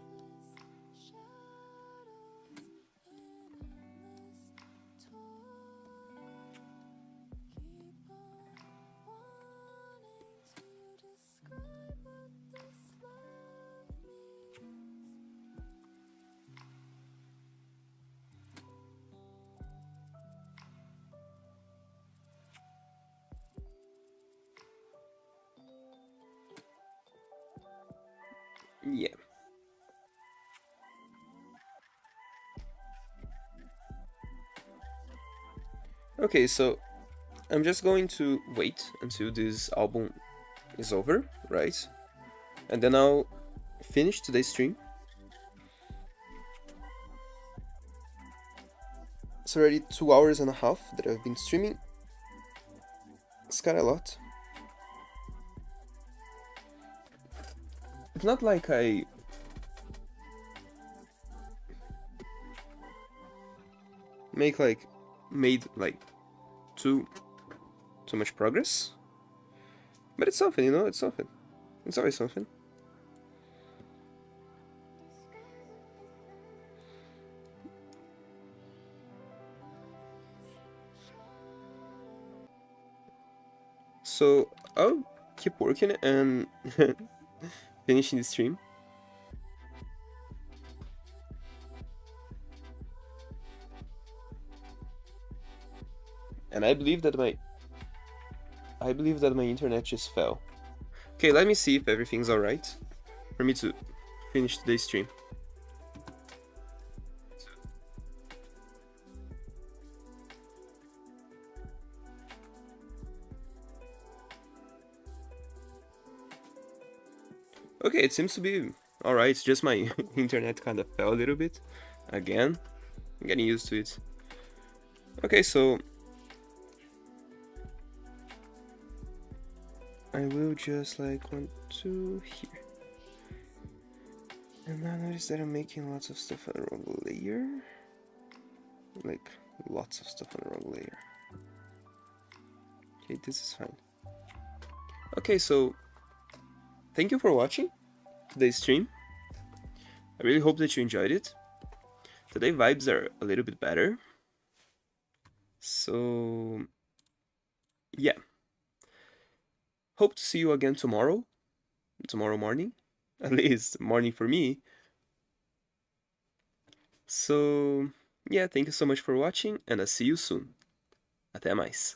Yeah. Okay, so I'm just going to wait until this album is over, right? And then I'll finish today's stream. It's already 2 hours and a half that I've been streaming. It's kinda a lot. It's not like I made too much progress, but it's something, you know. It's something. It's always something. So I'll keep working and finishing the stream. And I believe that my internet just fell. Okay, let me see if everything's alright for me to finish today's stream. Okay, it seems to be alright. It's just my internet kind of fell a little bit again. I'm getting used to it. Okay, so I will just like want to here. And now notice that I'm making lots of stuff on the wrong layer. Like lots of stuff on the wrong layer. Okay, this is fine. Okay, so thank you for watching today's stream. I really hope that you enjoyed it. Today vibes are a little bit better. So yeah. Hope to see you again tomorrow morning, at least morning for me. So yeah, thank you so much for watching and I'll see you soon. Até mais.